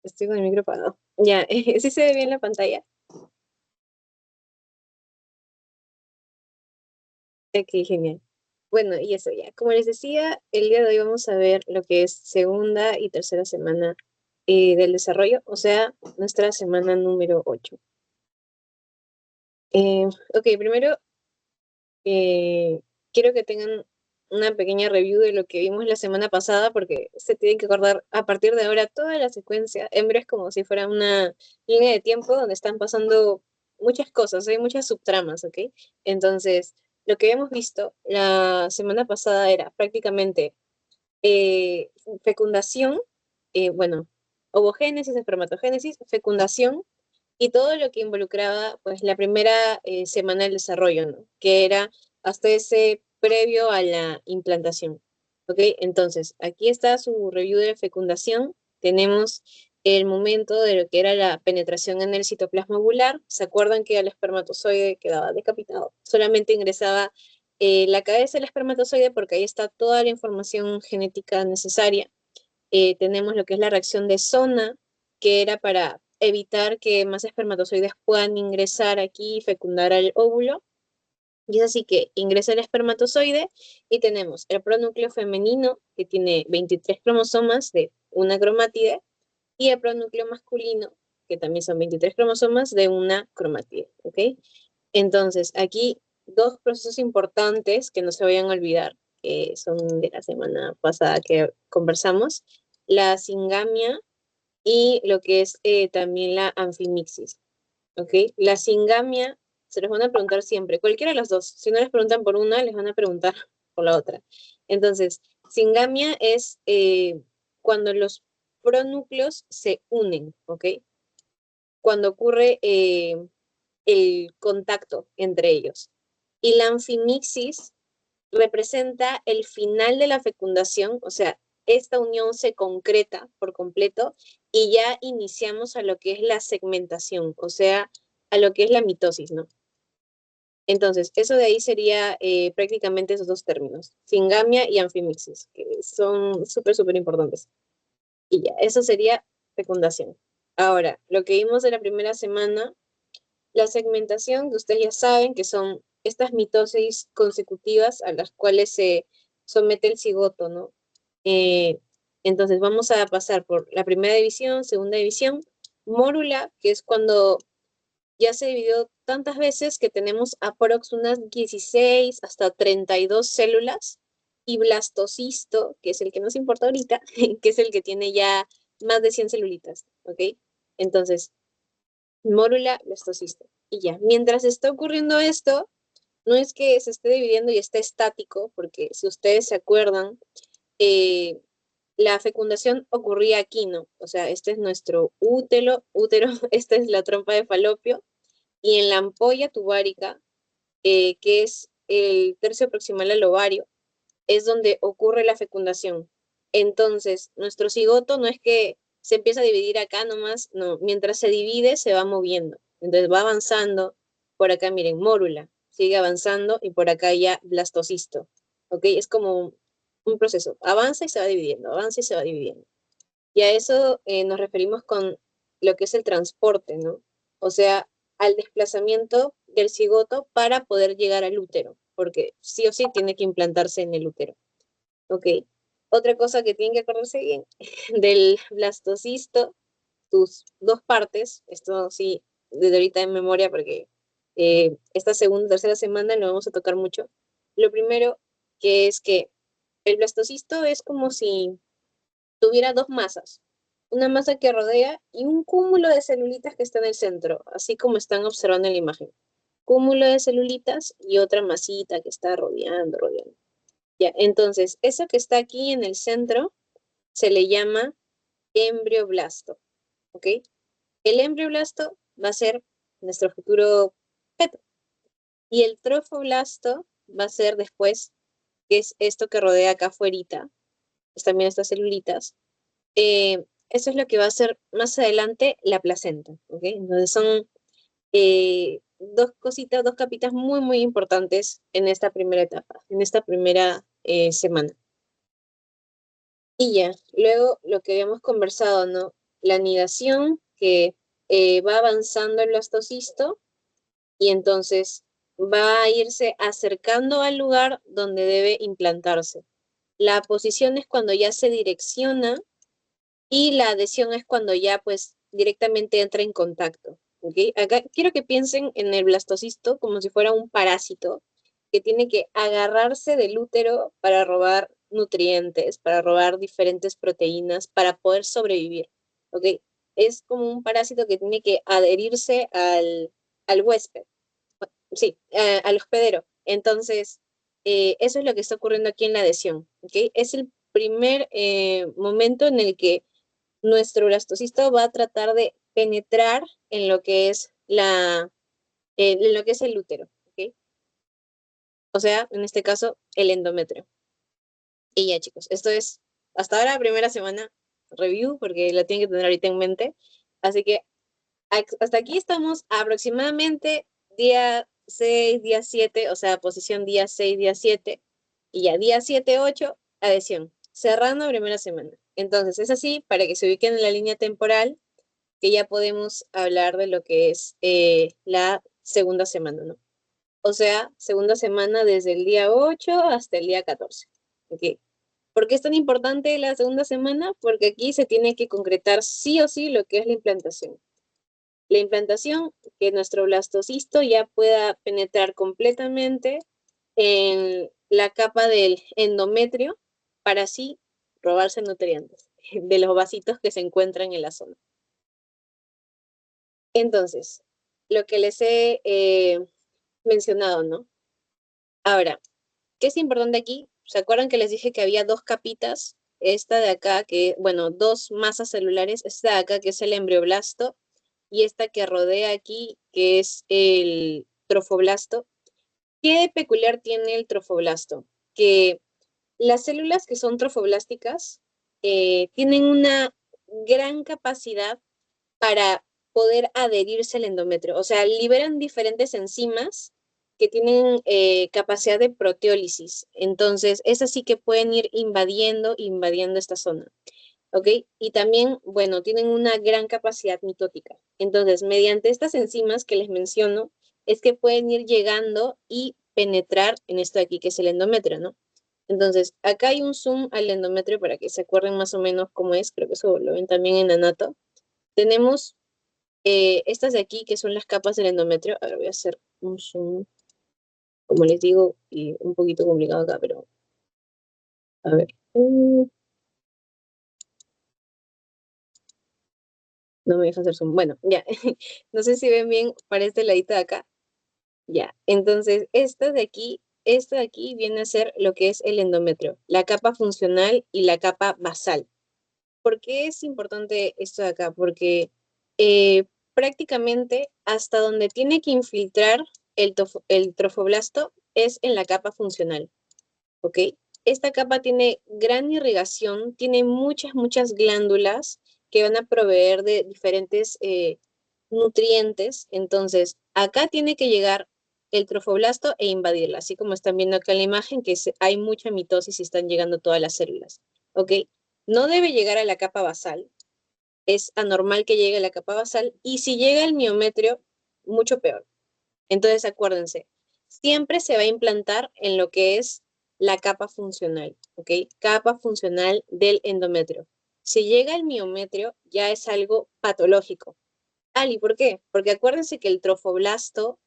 Estoy con el micro apagado. Ya, ¿sí se ve bien la pantalla? Ok, genial. Bueno, y eso ya. Como les decía, el día de hoy vamos a ver lo que es segunda y tercera semana del desarrollo, o sea, nuestra semana número 8. Ok, primero eh, quiero que tengan una pequeña review de lo que vimos la semana pasada, porque se tienen que acordar a partir de ahora toda la secuencia. Embry es como si fuera una línea de tiempo donde están pasando muchas cosas, hay muchas subtramas, ¿ok? Entonces, lo que habíamos visto la semana pasada era prácticamente eh, fecundación, bueno, ovogénesis, espermatogénesis, fecundación y todo lo que involucraba pues la primera semana del desarrollo, ¿no? Que era hasta ese previo a la implantación. ¿Ok? Entonces, aquí está su review de fecundación. Tenemos el momento de lo que era la penetración en el citoplasma ovular. ¿Se acuerdan que el espermatozoide quedaba decapitado? Solamente ingresaba la cabeza del espermatozoide porque ahí está toda la información genética necesaria. Tenemos lo que es la reacción de zona, que era para evitar que más espermatozoides puedan ingresar aquí y fecundar al óvulo. Y es así que ingresa el espermatozoide y tenemos el pronúcleo femenino, que tiene 23 cromosomas de una cromátide, y el pronúcleo masculino, que también son 23 cromosomas de una cromátide. ¿Ok? Entonces, aquí dos procesos importantes que no se vayan a olvidar, que son de la semana pasada que conversamos, la singamia y lo que es también la anfimixis, ¿ok? La singamia se les van a preguntar siempre, cualquiera de las dos. Si no les preguntan por una, les van a preguntar por la otra. Entonces, singamia es cuando los pronúcleos se unen, ¿ok? Cuando ocurre el contacto entre ellos. Y la anfimixis representa el final de la fecundación, o sea, esta unión se concreta por completo y ya iniciamos a lo que es la segmentación, o sea, a lo que es la mitosis, ¿no? Entonces, eso de ahí sería prácticamente esos dos términos, singamia y anfimixis, que son súper, súper importantes. Y ya, eso sería fecundación. Ahora, lo que vimos de la primera semana, la segmentación, que ustedes ya saben que son estas mitosis consecutivas a las cuales se somete el cigoto, ¿no? Eh, entonces vamos a pasar por la primera división, segunda división, mórula, que es cuando ya se dividió tantas veces que tenemos aprox unas 16 hasta 32 células, y blastocisto, que es el que nos importa ahorita, que es el que tiene ya más de 100 celulitas, ¿ok? Entonces, mórula, blastocisto. Y ya, mientras está ocurriendo esto, no es que se esté dividiendo y esté estático, porque si ustedes se acuerdan, eh, la fecundación ocurría aquí, ¿no? O sea, este es nuestro útero, esta es la trompa de falopio, y en la ampolla tubárica, que es el tercio proximal al ovario, es donde ocurre la fecundación. Entonces, nuestro cigoto no es que se empieza a dividir acá nomás, no, mientras se divide se va moviendo. Entonces va avanzando, por acá miren, mórula, sigue avanzando y por acá ya blastocisto. ¿Ok? Es como un proceso, avanza y se va dividiendo, avanza y se va dividiendo. Y a eso nos referimos con lo que es el transporte, ¿no? O sea, al desplazamiento del cigoto para poder llegar al útero, porque sí o sí tiene que implantarse en el útero. Ok. Otra cosa que tienen que acordarse bien del blastocisto, tus dos partes, esto sí, desde ahorita en memoria, porque esta segunda, tercera semana lo vamos a tocar mucho. Lo primero que es que el blastocisto es como si tuviera dos masas, una masa que rodea y un cúmulo de celulitas que está en el centro, así como están observando en la imagen. Cúmulo de celulitas y otra masita que está rodeando. Ya, entonces, eso que está aquí en el centro se le llama embrioblasto, ¿ok? El embrioblasto va a ser nuestro futuro feto. Y el trofoblasto va a ser después, que es esto que rodea acá afuera, pues también estas celulitas. Eso es lo que va a ser más adelante la placenta, ¿ok? Entonces son dos cositas, dos capitas muy, muy importantes en esta primera etapa, en esta primera semana. Y ya, luego lo que habíamos conversado, ¿no? la anidación que va avanzando el blastocisto y entonces va a irse acercando al lugar donde debe implantarse. La posición es cuando ya se direcciona y la adhesión es cuando ya pues directamente entra en contacto. ¿Ok? Acá quiero que piensen en el blastocisto como si fuera un parásito que tiene que agarrarse del útero para robar nutrientes, para robar diferentes proteínas, para poder sobrevivir. ¿Ok? Es como un parásito que tiene que adherirse al huésped, sí, al hospedero. Entonces, eso es lo que está ocurriendo aquí en la adhesión. ¿Ok? Es el primer momento en el que nuestro blastocisto va a tratar de penetrar en lo que es en lo que es el útero, ¿ok? O sea, en este caso, el endometrio. Y ya, chicos, esto es hasta ahora primera semana review, porque la tienen que tener ahorita en mente. Así que hasta aquí estamos aproximadamente día 6, día 7, o sea, posición día 6, día 7, y ya día 7, 8, adhesión, cerrando primera semana. Entonces, es así para que se ubiquen en la línea temporal que ya podemos hablar de lo que es la segunda semana, ¿no? O sea, segunda semana desde el día 8 hasta el día 14. ¿Ok? ¿Por qué es tan importante la segunda semana? Porque aquí se tiene que concretar sí o sí lo que es la implantación. La implantación, que nuestro blastocisto ya pueda penetrar completamente en la capa del endometrio para así robarse nutrientes de los vasitos que se encuentran en la zona. Entonces, lo que les he mencionado, ¿no? Ahora, ¿qué es importante aquí? ¿Se acuerdan que les dije que había dos capitas? Esta de acá, que, bueno, dos masas celulares, esta de acá que es el embrioblasto y esta que rodea aquí, que es el trofoblasto. ¿Qué peculiar tiene el trofoblasto? Que las células que son trofoblásticas tienen una gran capacidad para poder adherirse al endometrio. O sea, liberan diferentes enzimas que tienen capacidad de proteólisis. Entonces, es así que pueden ir invadiendo esta zona. ¿Ok? Y también, bueno, tienen una gran capacidad mitótica. Entonces, mediante estas enzimas que les menciono, es que pueden ir llegando y penetrar en esto de aquí, que es el endometrio, ¿no? Entonces, acá hay un zoom al endometrio para que se acuerden más o menos cómo es. Creo que eso lo ven también en Anato. Tenemos estas de aquí, que son las capas del endometrio. A ver, voy a hacer un zoom, como les digo, y un poquito complicado acá, pero a ver. No me deja hacer zoom. Bueno, ya. No sé si ven bien para este ladito de acá. Ya. Entonces, esta de aquí viene a ser lo que es el endometrio, la capa funcional y la capa basal. ¿Por qué es importante esto de acá? Porque prácticamente hasta donde tiene que infiltrar el trofoblasto es en la capa funcional, ¿ok? Esta capa tiene gran irrigación, tiene muchas glándulas que van a proveer de diferentes nutrientes. Entonces, acá tiene que llegar el trofoblasto e invadirla, así como están viendo acá en la imagen, que hay mucha mitosis y están llegando todas las células, ¿ok? No debe llegar a la capa basal, es anormal que llegue a la capa basal, y si llega el miometrio, mucho peor. Entonces, acuérdense, siempre se va a implantar en lo que es la capa funcional, ¿ok? Capa funcional del endometrio. Si llega el miometrio, ya es algo patológico. ¿Y por qué? Porque acuérdense que el trofoblasto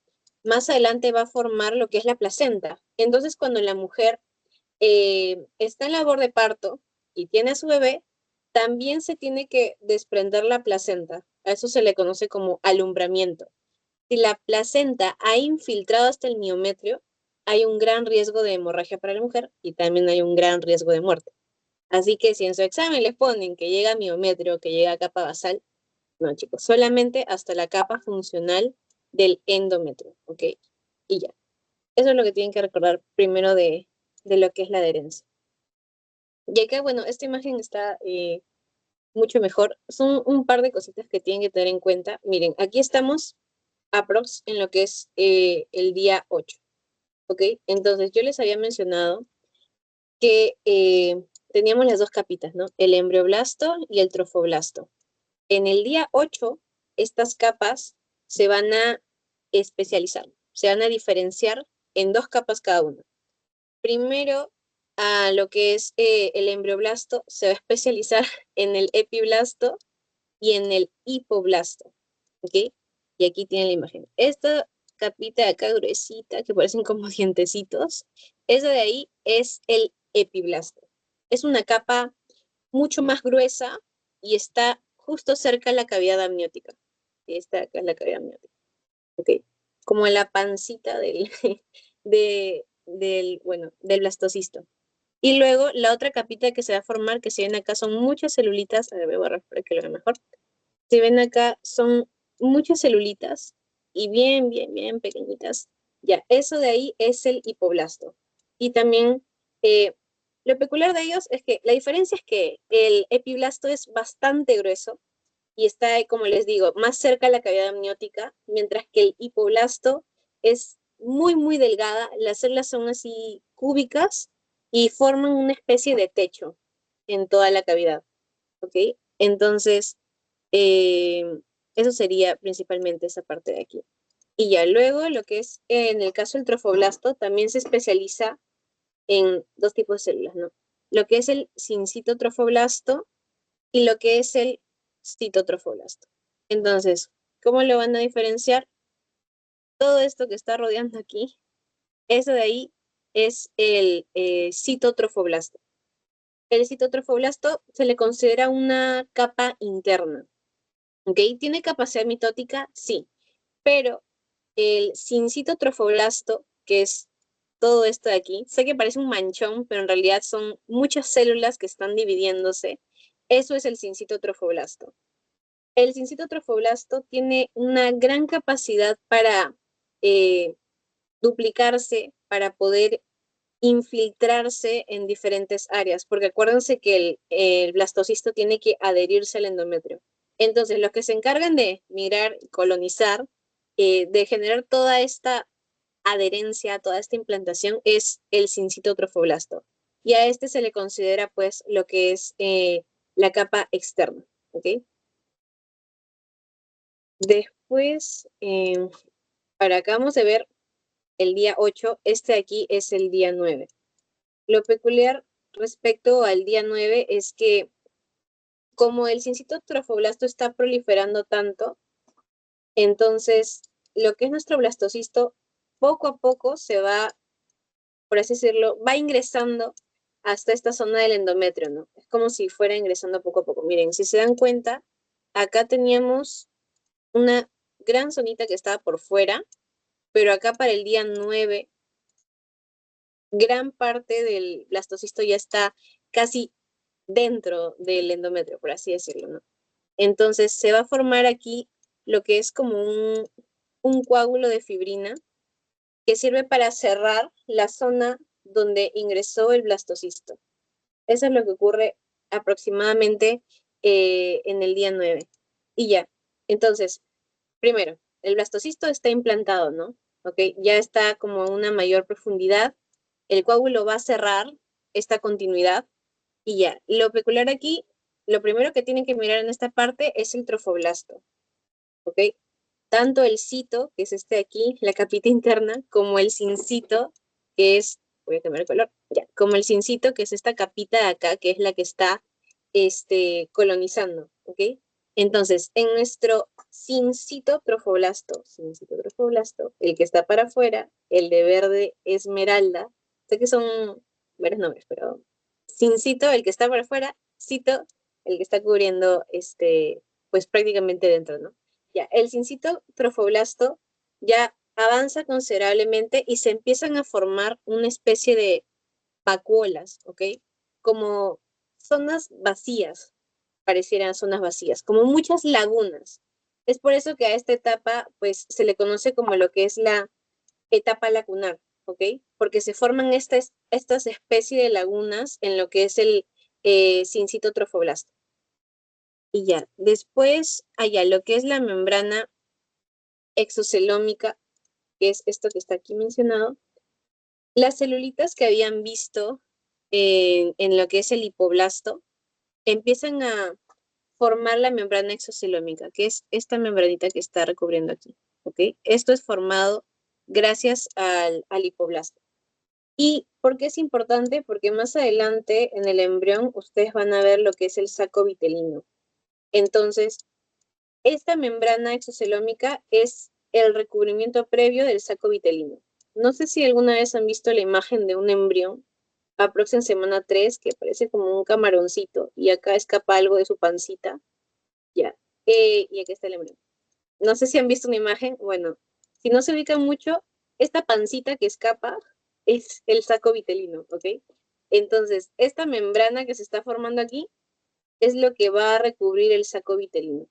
más adelante va a formar lo que es la placenta. Entonces, cuando la mujer está en labor de parto y tiene a su bebé, también se tiene que desprender la placenta. A eso se le conoce como alumbramiento. Si la placenta ha infiltrado hasta el miometrio, hay un gran riesgo de hemorragia para la mujer y también hay un gran riesgo de muerte. Así que si en su examen les ponen que llega a miometrio, que llega a capa basal, no, chicos, solamente hasta la capa funcional del endometrio, ¿ok? Y ya. Eso es lo que tienen que recordar primero de lo que es la adherencia. Y acá, bueno, esta imagen está mucho mejor. Son un par de cositas que tienen que tener en cuenta. Miren, aquí estamos aprox en lo que es el día 8, ¿ok? Entonces, yo les había mencionado que teníamos las dos capitas, ¿no? El embrioblasto y el trofoblasto. En el día 8, estas capas se van a especializar, se van a diferenciar en 2 capas cada una. Primero, a lo que es el embrioblasto se va a especializar en el epiblasto y en el hipoblasto, ¿ok? Y aquí tienen la imagen. Esta capita de acá gruesita, que parecen como dientecitos, eso de ahí es el epiblasto. Es una capa mucho más gruesa y está justo cerca de la cavidad amniótica. Esta acá es la cavidad amniótica, ¿ok? Como la pancita del, bueno, del blastocisto. Y luego la otra capita que se va a formar, que si ven acá, son muchas celulitas. A ver, voy a borrar para que lo vean mejor. Si ven acá, son muchas celulitas y bien, bien, bien pequeñitas. Ya, eso de ahí es el hipoblasto. Y también, eh, lo peculiar de ellos es que la diferencia es que el epiblasto es bastante grueso y está, como les digo, más cerca de la cavidad amniótica, mientras que el hipoblasto es muy, muy delgada. Las células son así cúbicas y forman una especie de techo en toda la cavidad, ¿ok? Entonces, eh, eso sería principalmente esa parte de aquí. Y ya luego lo que es, en el caso del trofoblasto, también se especializa en 2 tipos de células, ¿no? Lo que es el sincitotrofoblasto y lo que es el citotrofoblasto. Entonces, ¿cómo lo van a diferenciar? Todo esto que está rodeando aquí, eso de ahí es el citotrofoblasto. El citotrofoblasto se le considera una capa interna, ¿ok? ¿Tiene capacidad mitótica? Sí, pero el sincitotrofoblasto, que es todo esto de aquí, sé que parece un manchón, pero en realidad son muchas células que están dividiéndose. Eso es el sincitotrofoblasto. El sincitotrofoblasto tiene una gran capacidad para eh, duplicarse, para poder infiltrarse en diferentes áreas, porque acuérdense que el blastocisto tiene que adherirse al endometrio. Entonces, los que se encargan de migrar, colonizar, de generar toda esta adherencia, toda esta implantación, es el sincitotrofoblasto. Y a este se le considera, pues, lo que es la capa externa, ¿ok? Después, para acabamos de ver el día 8, este de aquí es el día 9. Lo peculiar respecto al día 9 es que como el sincitotrofoblasto está proliferando tanto, entonces lo que es nuestro blastocisto poco a poco se va, por así decirlo, va ingresando hasta esta zona del endometrio, ¿no? Es como si fuera ingresando poco a poco. Miren, si se dan cuenta, acá teníamos una gran zonita que estaba por fuera, pero acá para el día 9 gran parte del blastocisto ya está casi dentro del endometrio, por así decirlo, ¿no? Entonces se va a formar aquí lo que es como un coágulo de fibrina que sirve para cerrar la zona donde ingresó el blastocisto. Eso es lo que ocurre aproximadamente en el día 9. Y ya, entonces, primero, el blastocisto está implantado, ¿no? Ok, ya está como a una mayor profundidad. El coágulo va a cerrar esta continuidad y ya. Lo peculiar aquí, lo primero que tienen que mirar en esta parte es el trofoblasto, ¿ok? Tanto el cito, que es este de aquí, la capita interna, como el sincito, que es, voy a cambiar el color, ya, como el sincito, que es esta capita de acá, que es la que está colonizando, ¿ok? Entonces, en nuestro sincito trofoblasto, el que está para afuera, el de verde esmeralda, sé que son varios nombres, pero sincito, el que está para afuera, cito, el que está cubriendo, pues prácticamente dentro, ¿no? Ya, el sincito trofoblasto ya avanza considerablemente y se empiezan a formar una especie de vacuolas, ¿ok? Como zonas vacías, parecieran zonas vacías, como muchas lagunas. Es por eso que a esta etapa, pues, se le conoce como lo que es la etapa lagunar, ¿ok? Porque se forman estas especies de lagunas en lo que es el sincito trofoblasto. Y ya, después, allá, lo que es la membrana exocelómica, que es esto que está aquí mencionado, las celulitas que habían visto en lo que es el hipoblasto empiezan a formar la membrana exocelómica, que es esta membranita que está recubriendo aquí, ¿ok? Esto es formado gracias al hipoblasto. ¿Y por qué es importante? Porque más adelante en el embrión ustedes van a ver lo que es el saco vitelino. Entonces, esta membrana exocelómica es el recubrimiento previo del saco vitelino. No sé si alguna vez han visto la imagen de un embrión, aprox en semana 3, que parece como un camaroncito, y acá escapa algo de su pancita, ya. Y aquí está el embrión. No sé si han visto una imagen, bueno, si no se ubican mucho, esta pancita que escapa es el saco vitelino, ¿ok? Entonces, esta membrana que se está formando aquí es lo que va a recubrir el saco vitelino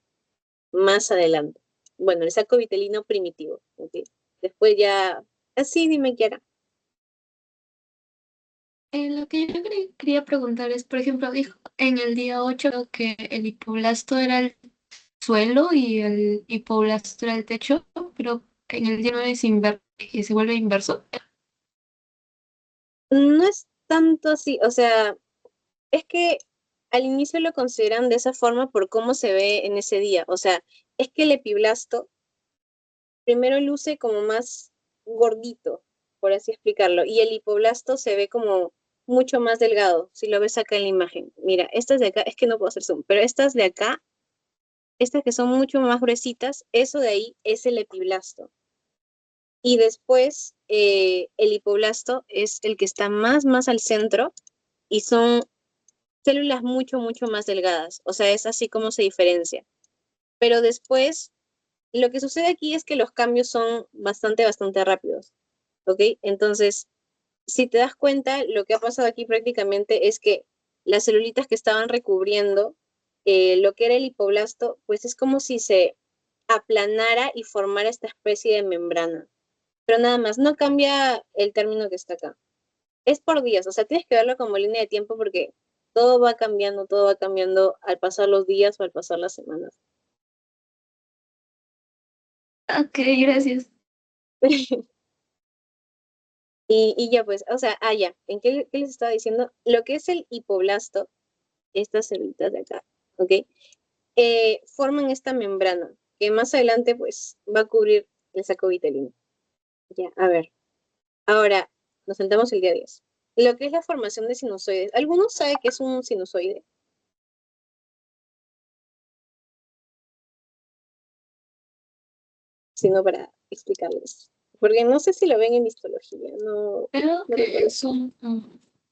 más adelante. Bueno, el saco vitelino primitivo, ¿ok? Después ya, así dime, Kiara. Lo que yo quería preguntar es, por ejemplo, dijo en el día 8 creo que el hipoblasto era el suelo y el hipoblasto era el techo, pero en el día 9 y se vuelve inverso. No es tanto así, o sea, es que al inicio lo consideran de esa forma por cómo se ve en ese día. O sea, es que el epiblasto primero luce como más gordito, por así explicarlo, y el hipoblasto se ve como mucho más delgado, si lo ves acá en la imagen. Mira, estas de acá, es que no puedo hacer zoom, pero estas de acá, estas que son mucho más gruesitas, eso de ahí es el epiblasto. Y después el hipoblasto es el que está más al centro y son células mucho más delgadas. O sea, es así como se diferencia. Pero después, lo que sucede aquí es que los cambios son bastante rápidos. ¿Ok? Entonces, si te das cuenta, lo que ha pasado aquí prácticamente es que las celulitas que estaban recubriendo lo que era el hipoblasto, pues es como si se aplanara y formara esta especie de membrana. Pero nada más, no cambia el término que está acá. Es por días, o sea, tienes que verlo como línea de tiempo porque todo va cambiando al pasar los días o al pasar las semanas. Ok, gracias. Y ya pues, o sea, ya, ¿qué les estaba diciendo? Lo que es el hipoblasto, estas células de acá, ¿ok? Forman esta membrana que más adelante pues va a cubrir el saco vitelino. Ya, a ver, ahora nos sentamos el día 10. Lo que es la formación de sinusoides. ¿Alguno sabe qué es un sinusoide? Sino para explicarles. Porque no sé si lo ven en histología, no, Creo no que recuerdo. es un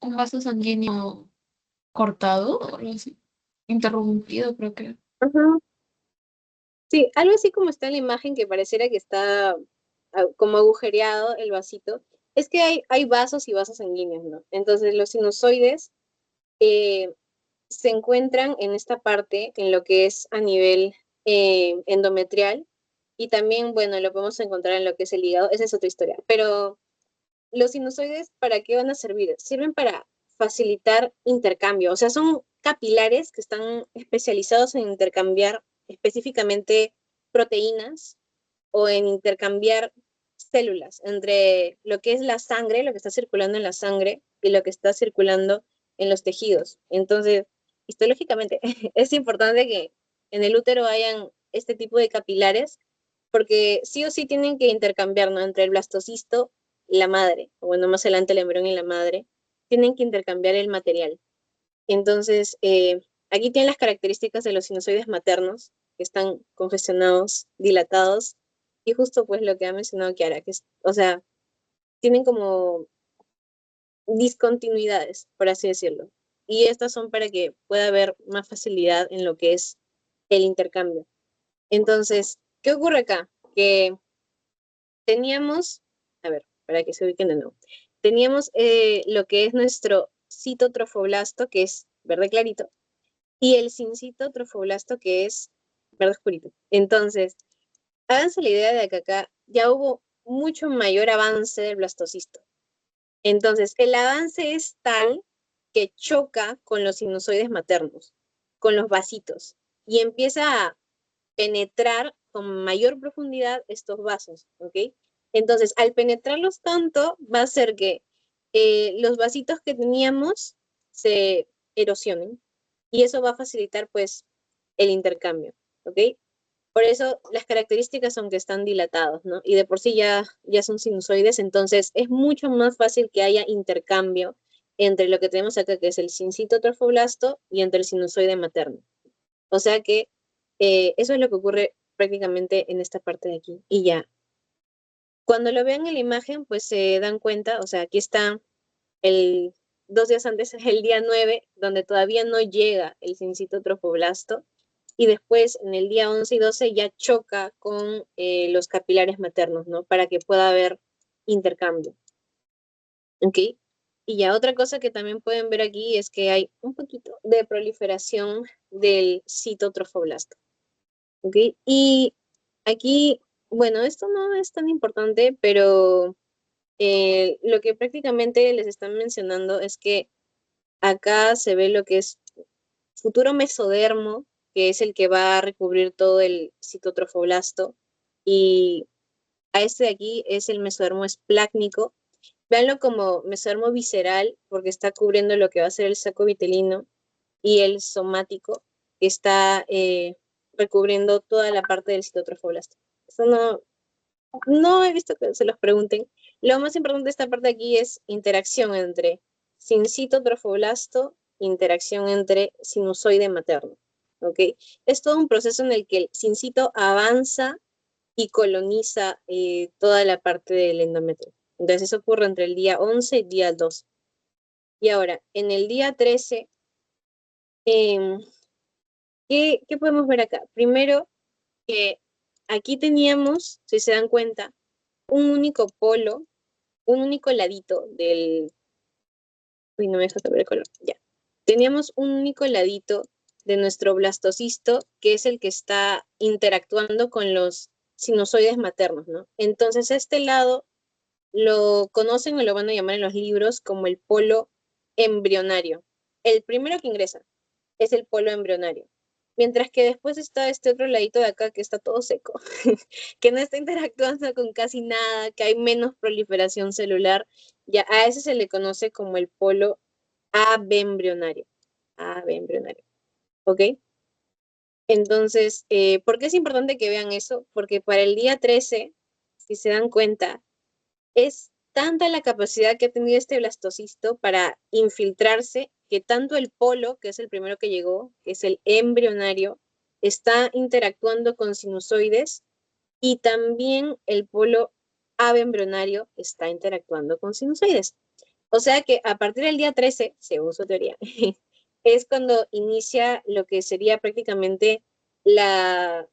vaso sanguíneo cortado o algo así. Interrumpido, creo que. Ajá. Sí, algo así como está en la imagen que pareciera que está como agujereado el vasito. Es que hay vasos y vasos sanguíneos, ¿no? Entonces los sinusoides eh, se encuentran en esta parte, en lo que es a nivel endometrial, y también, bueno, lo podemos encontrar en lo que es el hígado, esa es otra historia. Pero los sinusoides, ¿para qué van a servir? Sirven para facilitar intercambio, o sea, son capilares que están especializados en intercambiar específicamente proteínas o en intercambiar células entre lo que es la sangre, lo que está circulando en la sangre y lo que está circulando en los tejidos. Entonces, histológicamente, es importante que en el útero hayan este tipo de capilares porque sí o sí tienen que intercambiar, ¿no? Entre el blastocisto y la madre, o bueno, más adelante el embrión y la madre, tienen que intercambiar el material. Entonces, aquí tienen las características de los sinusoides maternos, que están congestionados, dilatados, y justo pues lo que ha mencionado Kiara, que es, o sea, tienen como discontinuidades, por así decirlo. Y estas son para que pueda haber más facilidad en lo que es el intercambio. Entonces, ¿qué ocurre acá? Que teníamos, a ver, para que se ubiquen de nuevo, teníamos lo que es nuestro citotrofoblasto, que es verde clarito, y el sincito trofoblasto, que es verde oscurito. Entonces, háganse la idea de que acá ya hubo mucho mayor avance del blastocisto. Entonces, el avance es tal que choca con los sinusoides maternos, con los vasitos, y empieza a penetrar con mayor profundidad estos vasos, ¿ok? Entonces, al penetrarlos tanto, va a hacer que los vasitos que teníamos se erosionen y eso va a facilitar, pues, el intercambio, ¿ok? Por eso las características son que están dilatados, ¿no? Y de por sí ya son sinusoides, entonces es mucho más fácil que haya intercambio entre lo que tenemos acá, que es el sincito trofoblasto, y entre el sinusoide materno. O sea que eso es lo que ocurre prácticamente en esta parte de aquí. Y ya, cuando lo vean en la imagen, pues se dan cuenta, o sea, aquí está el 2 días antes, es el día 9, donde todavía no llega el sincito trofoblasto, y después en el día 11 y 12 ya choca con los capilares maternos, ¿no? Para que pueda haber intercambio, ¿ok? Y ya otra cosa que también pueden ver aquí es que hay un poquito de proliferación del citotrofoblasto, ¿ok? Y aquí, bueno, esto no es tan importante, pero lo que prácticamente les están mencionando es que acá se ve lo que es futuro mesodermo, que es el que va a recubrir todo el citotrofoblasto, y a este de aquí es el mesodermo esplácnico. Véanlo como mesodermo visceral, porque está cubriendo lo que va a ser el saco vitelino, y el somático, que está recubriendo toda la parte del citotrofoblasto. Eso no he visto que se los pregunten. Lo más importante de esta parte aquí es interacción entre sincito trofoblasto, interacción entre sinusoide materno. ¿Ok? Es todo un proceso en el que el sincito avanza y coloniza toda la parte del endometrio. Entonces eso ocurre entre el día 11 y día 12. Y ahora, en el día 13, eh, ¿qué podemos ver acá? Primero, que aquí teníamos, si se dan cuenta, un único polo, un único ladito del... Uy, no me deja saber el color. Ya. Teníamos un único ladito de nuestro blastocisto, que es el que está interactuando con los sinusoides maternos, ¿no? Entonces, este lado lo conocen o lo van a llamar en los libros como el polo embrionario. El primero que ingresa es el polo embrionario. Mientras que después está este otro ladito de acá que está todo seco, que no está interactuando con casi nada, que hay menos proliferación celular. Ya a ese se le conoce como el polo abembrionario. Abembrionario. ¿Ok? Entonces, ¿por qué es importante que vean eso? Porque para el día 13, si se dan cuenta, es tanta la capacidad que ha tenido este blastocisto para infiltrarse que tanto el polo, que es el primero que llegó, que es el embrionario, está interactuando con sinusoides, y también el polo abembrionario está interactuando con sinusoides. O sea que a partir del día 13, según su teoría, es cuando inicia lo que sería prácticamente la,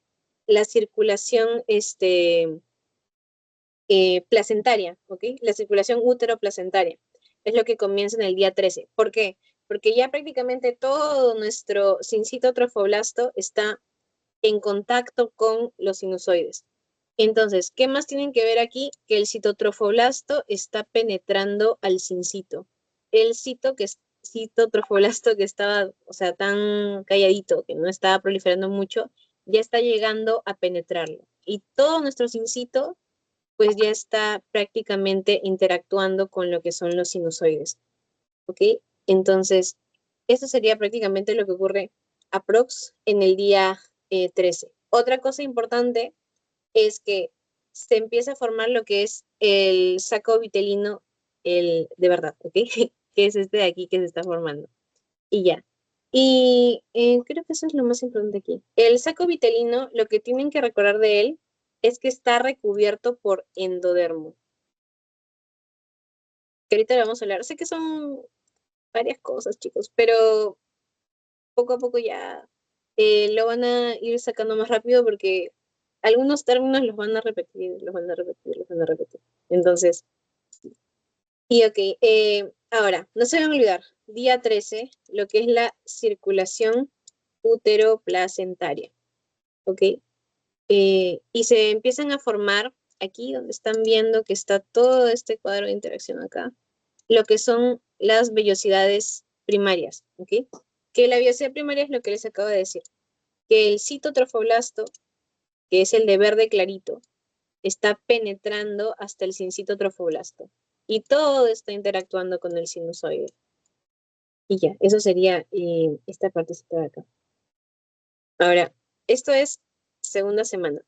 la circulación placentaria, ¿ok? La circulación útero-placentaria. Es lo que comienza en el día 13. ¿Por qué? Porque ya prácticamente todo nuestro sincito trofoblasto está en contacto con los sinusoides. Entonces, ¿qué más tienen que ver aquí? Que el citotrofoblasto está penetrando al sincito. El citotrofoblasto que estaba, o sea, tan calladito, que no estaba proliferando mucho, ya está llegando a penetrarlo. Y todo nuestro sincito pues ya está prácticamente interactuando con lo que son los sinusoides, ¿ok? Entonces, eso sería prácticamente lo que ocurre aprox en el día 13. Otra cosa importante es que se empieza a formar lo que es el saco vitelino, el de verdad, ¿ok? Que es este de aquí que se está formando. Y ya. Y creo que eso es lo más importante aquí. El saco vitelino, lo que tienen que recordar de él es que está recubierto por endodermo, que ahorita le vamos a hablar. Sé que son varias cosas, chicos, pero poco a poco ya lo van a ir sacando más rápido porque algunos términos los van a repetir, los van a repetir, los van a repetir. Entonces, y ok, ahora, no se van a olvidar, día 13, lo que es la circulación útero-placentaria, ¿ok? Y se empiezan a formar aquí donde están viendo que está todo este cuadro de interacción acá, lo que son las vellosidades primarias, ¿ok? Que la vellosidad primaria es lo que les acabo de decir, que el citotrofoblasto, que es el de verde clarito, está penetrando hasta el sincitotrofoblasto y todo está interactuando con el sinusoide. Y ya, eso sería esta partecita de acá. Ahora, esto es segunda semana,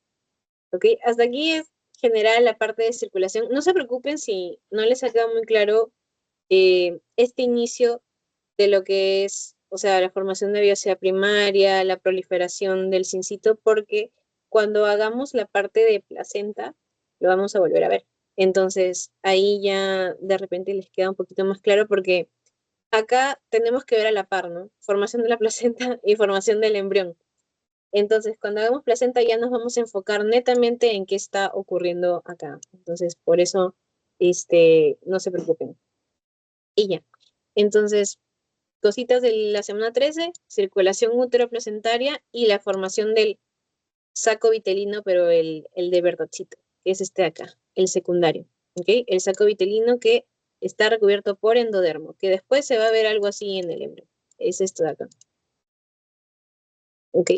¿ok? Hasta aquí es general la parte de circulación. No se preocupen si no les ha quedado muy claro este inicio de lo que es, o sea, la formación de biopsia primaria, la proliferación del cincito, porque cuando hagamos la parte de placenta, lo vamos a volver a ver. Entonces, ahí ya de repente les queda un poquito más claro porque acá tenemos que ver a la par, ¿no? Formación de la placenta y formación del embrión. Entonces, cuando hagamos placenta ya nos vamos a enfocar netamente en qué está ocurriendo acá. Entonces, por eso, no se preocupen. Y ya. Entonces, cositas de la semana 13, circulación útero-placentaria y la formación del saco vitelino, pero el de verdadcito, que es este de acá, el secundario. ¿Ok? El saco vitelino que está recubierto por endodermo, que después se va a ver algo así en el embrión. Es esto de acá. ¿Ok?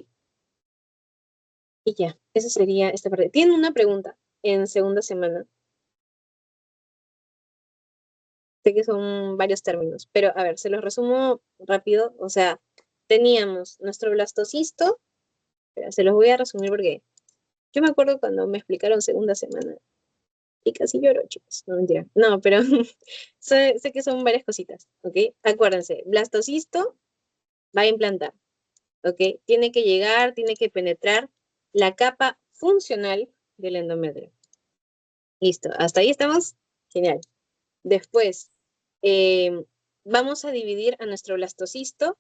Y ya, esa sería esta parte. Tiene una pregunta en segunda semana. Sé que son varios términos, pero a ver, se los resumo rápido. O sea, teníamos nuestro blastocisto, pero se los voy a resumir porque yo me acuerdo cuando me explicaron segunda semana y casi lloro, chicos. No, mentira. No, pero sé que son varias cositas, ¿ok? Acuérdense, blastocisto va a implantar, ¿ok? Tiene que llegar, tiene que penetrar la capa funcional del endometrio. Listo, hasta ahí estamos. Genial. Después, eh, vamos a dividir a nuestro blastocisto.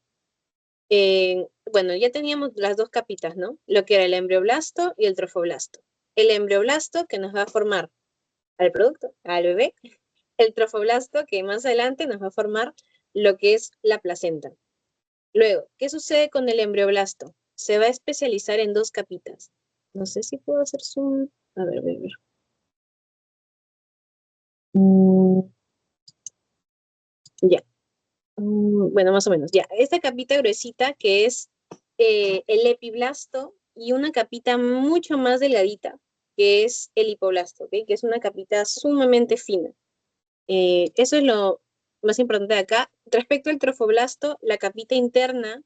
Bueno, ya teníamos las dos capitas, ¿no? Lo que era el embrioblasto y el trofoblasto. El embrioblasto que nos va a formar al producto, al bebé. El trofoblasto que más adelante nos va a formar lo que es la placenta. Luego, ¿qué sucede con el embrioblasto? Se va a especializar en dos capitas. No sé si puedo hacer zoom. A ver, voy a ver. Ya. Bueno, más o menos, ya. Esta capita gruesita que es el epiblasto y una capita mucho más delgadita que es el hipoblasto, ¿ok? Que es una capita sumamente fina. Eso es lo más importante de acá. Respecto al trofoblasto, la capita interna,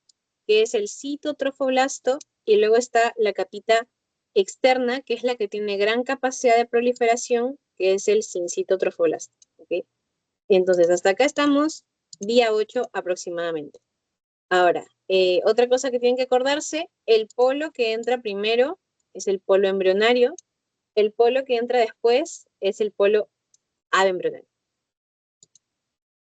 que es el citotrofoblasto, y luego está la capita externa, que es la que tiene gran capacidad de proliferación, que es el sincitotrofoblasto, ¿ok? Entonces, hasta acá estamos día 8 aproximadamente. Ahora, otra cosa que tienen que acordarse, el polo que entra primero es el polo embrionario, el polo que entra después es el polo abembrionario.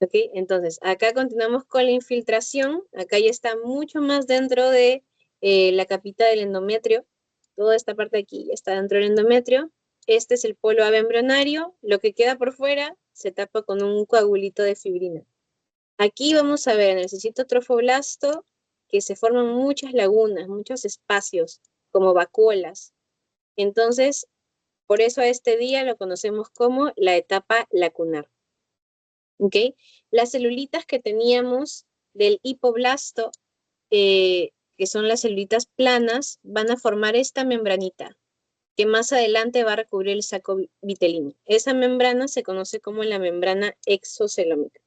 ¿Ok? Entonces, acá continuamos con la infiltración, acá ya está mucho más dentro de la capita del endometrio, toda esta parte de aquí ya está dentro del endometrio, este es el polo abembrionario, lo que queda por fuera se tapa con un coagulito de fibrina. Aquí vamos a ver en el citotrofoblasto que se forman muchas lagunas, muchos espacios, como vacuolas. Entonces, por eso a este día lo conocemos como la etapa lacunar. ¿Ok? Las celulitas que teníamos del hipoblasto, que son las celulitas planas, van a formar esta membranita, que más adelante va a recubrir el saco vitelino. Esa membrana se conoce como la membrana exocelómica.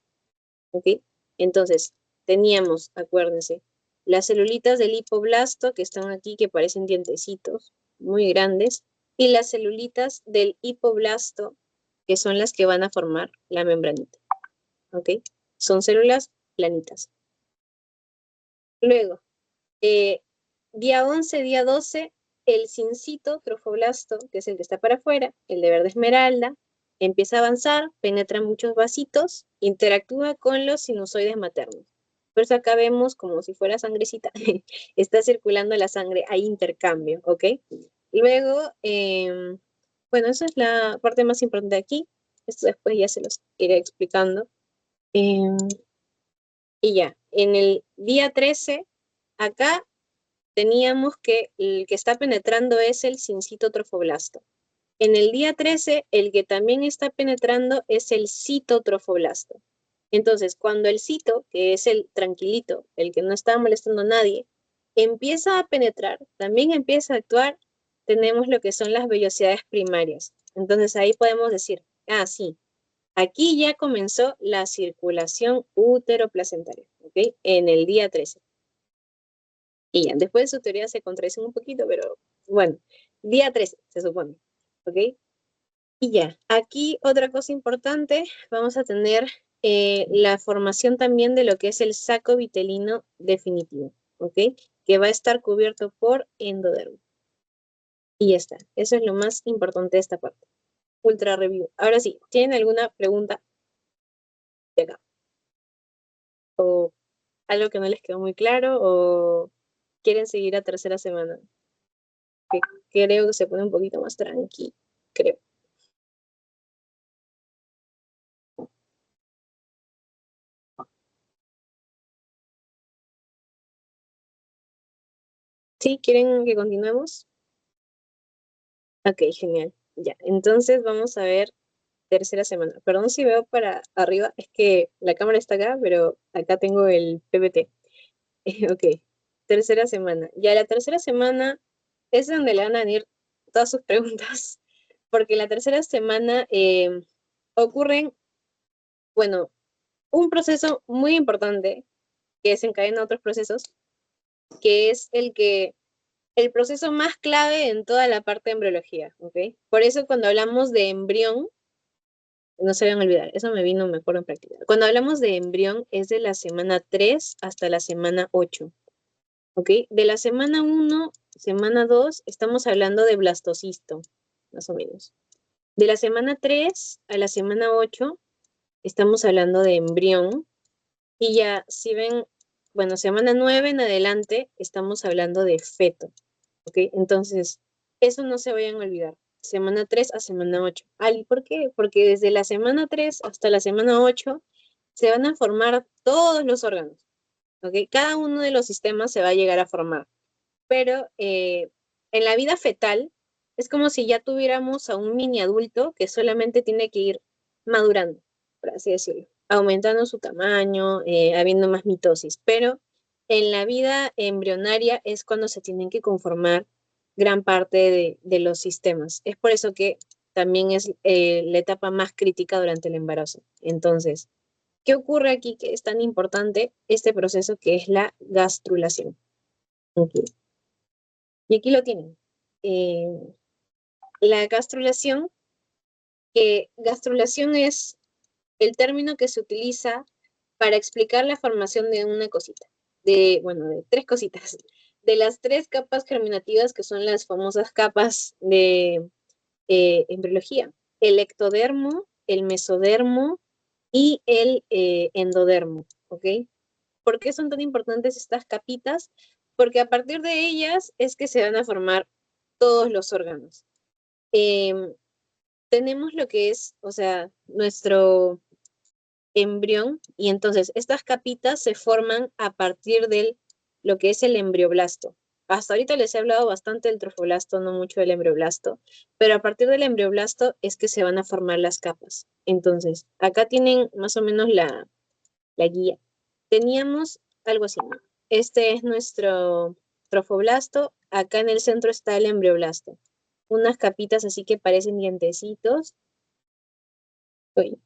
¿Ok? Entonces, teníamos, acuérdense, las celulitas del hipoblasto que están aquí, que parecen dientecitos muy grandes, y las celulitas del hipoblasto, que son las que van a formar la membranita. ¿Ok? Son células planitas. Luego, día 11, día 12, el cincito trofoblasto, que es el que está para afuera, el de verde esmeralda, empieza a avanzar, penetra muchos vasitos, interactúa con los sinusoides maternos. Por eso acá vemos como si fuera sangrecita, está circulando la sangre, hay intercambio, ¿ok? Luego, bueno, esa es la parte más importante de aquí. Esto después ya se los iré explicando. Em, y ya, en el día 13, acá teníamos que el que está penetrando es el sincitotrofoblasto. En el día 13, el que también está penetrando es el citotrofoblasto. Entonces, cuando el cito, que es el tranquilito, el que no está molestando a nadie, empieza a penetrar, también empieza a actuar, tenemos lo que son las vellosidades primarias. Entonces, ahí podemos decir, ah, sí, aquí ya comenzó la circulación útero-placentaria, ¿ok? En el día 13. Y ya, después su teoría se contradice un poquito, pero bueno, día 13 se supone, ¿ok? Y ya, aquí otra cosa importante, vamos a tener la formación también de lo que es el saco vitelino definitivo, ¿ok? Que va a estar cubierto por endodermo. Y ya está, eso es lo más importante de esta parte. Ultra review. Ahora sí, ¿tienen alguna pregunta de acá? ¿O algo que no les quedó muy claro? ¿O quieren seguir a tercera semana? Que creo que se pone un poquito más tranqui, creo. ¿Sí? ¿Quieren que continuemos? Ok, genial. Ya, entonces vamos a ver tercera semana. Perdón si veo para arriba, es que la cámara está acá, pero acá tengo el PPT. Ok, tercera semana. Ya la tercera semana es donde le van a venir todas sus preguntas, porque la tercera semana ocurren, bueno, un proceso muy importante que desencadena otros procesos, que es el proceso más clave en toda la parte de embriología, ¿ok? Por eso cuando hablamos de embrión, no se vayan a olvidar, eso me vino mejor en práctica. Cuando hablamos de embrión es de la semana 3 hasta la semana 8, ¿ok? De la semana 1, semana 2, estamos hablando de blastocisto, más o menos. De la semana 3 a la semana 8, estamos hablando de embrión. Y ya, si ven, bueno, semana 9 en adelante, estamos hablando de feto, ¿ok? Entonces, eso no se vayan a olvidar. Semana 3 a semana 8. ¿Y por qué? Porque desde la semana 3 hasta la semana 8 se van a formar todos los órganos, ¿ok? Cada uno de los sistemas se va a llegar a formar. Pero en la vida fetal es como si ya tuviéramos a un mini adulto que solamente tiene que ir madurando, por así decirlo, aumentando su tamaño, habiendo más mitosis. Pero en la vida embrionaria es cuando se tienen que conformar gran parte de los sistemas. Es por eso que también es la etapa más crítica durante el embarazo. Entonces, ¿qué ocurre aquí que es tan importante este proceso que es la gastrulación? Ok. Y aquí lo tienen. Eh, la gastrulación, que gastrulación es el término que se utiliza para explicar la formación de una cosita, bueno, de tres cositas, de las tres capas germinativas que son las famosas capas de embriología, el ectodermo, el mesodermo y el endodermo, ¿ok? ¿Por qué son tan importantes estas capitas? Porque a partir de ellas es que se van a formar todos los órganos. Em, tenemos lo que es, o sea, nuestro embrión, y entonces estas capitas se forman a partir de lo que es el embrioblasto. Hasta ahorita les he hablado bastante del trofoblasto, no mucho del embrioblasto, pero a partir del embrioblasto es que se van a formar las capas. Entonces, acá tienen más o menos la guía. Teníamos algo así, ¿no? Este es nuestro trofoblasto, acá en el centro está el embrioblasto. Unas capitas así que parecen dientecitos. Uy.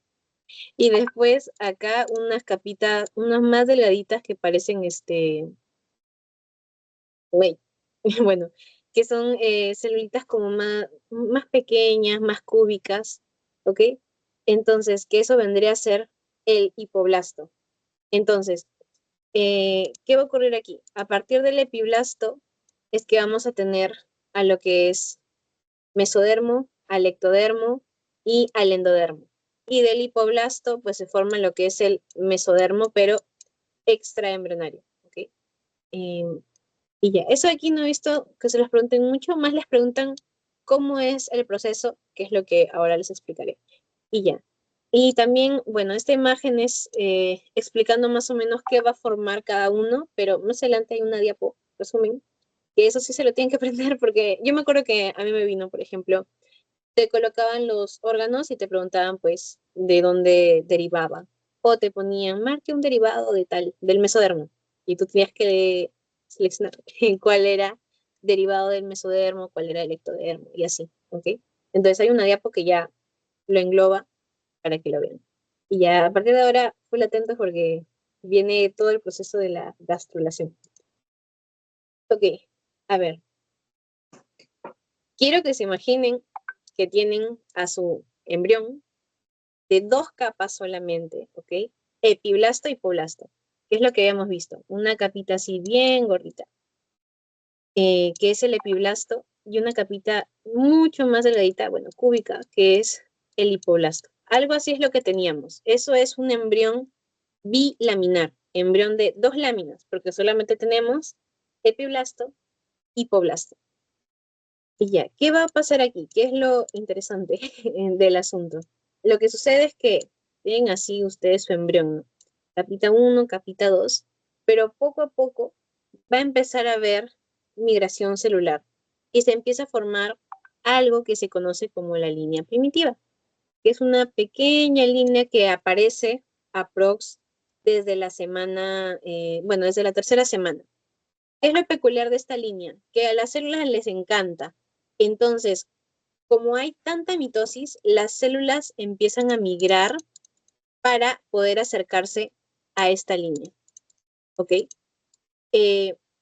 Y después acá unas capitas, unas más delgaditas que parecen uy, bueno, que son celulitas como más pequeñas, más cúbicas, ¿ok? Entonces, que eso vendría a ser el hipoblasto. Entonces, ¿qué va a ocurrir aquí? A partir del epiblasto es que vamos a tener a lo que es mesodermo, al ectodermo y al endodermo. Y del hipoblasto, pues se forma lo que es el mesodermo, pero extraembrionario. ¿Ok? Eh, y ya, eso aquí no he visto que se los pregunten mucho, más les preguntan cómo es el proceso, que es lo que ahora les explicaré. Y ya. Y también, bueno, esta imagen es explicando más o menos qué va a formar cada uno, pero más adelante hay una diapo, resumen, que eso sí se lo tienen que aprender porque yo me acuerdo que a mí me vino, por ejemplo, te colocaban los órganos y te preguntaban, pues, de dónde derivaba. O te ponían, marque un derivado de tal, del mesodermo. Y tú tenías que seleccionar cuál era derivado del mesodermo, cuál era el ectodermo, y así, ¿ok? Entonces hay una diapo que ya lo engloba para que lo vean. Y ya a partir de ahora, full atentos porque viene todo el proceso de la gastrulación. Ok, a ver, quiero que se imaginen que tienen a su embrión de 2 capas solamente, ¿ok? Epiblasto y hipoblasto, que es lo que habíamos visto, una capita así bien gordita, que es el epiblasto, y una capita mucho más delgadita, bueno, cúbica, que es el hipoblasto. Algo así es lo que teníamos. Eso es un embrión bilaminar, embrión de 2 láminas, porque solamente tenemos epiblasto y hipoblasto. Y ya, ¿qué va a pasar aquí? ¿Qué es lo interesante del asunto? Lo que sucede es que tienen así ustedes su embrión, ¿no? Capita 1, capita 2, pero poco a poco va a empezar a haber migración celular y se empieza a formar algo que se conoce como la línea primitiva, que es una pequeña línea que aparece aprox desde la semana, bueno, desde la tercera semana. ¿Qué es lo peculiar de esta línea? Que a las células les encanta. Entonces, como hay tanta mitosis, las células empiezan a migrar para poder acercarse a esta línea. ¿Ok?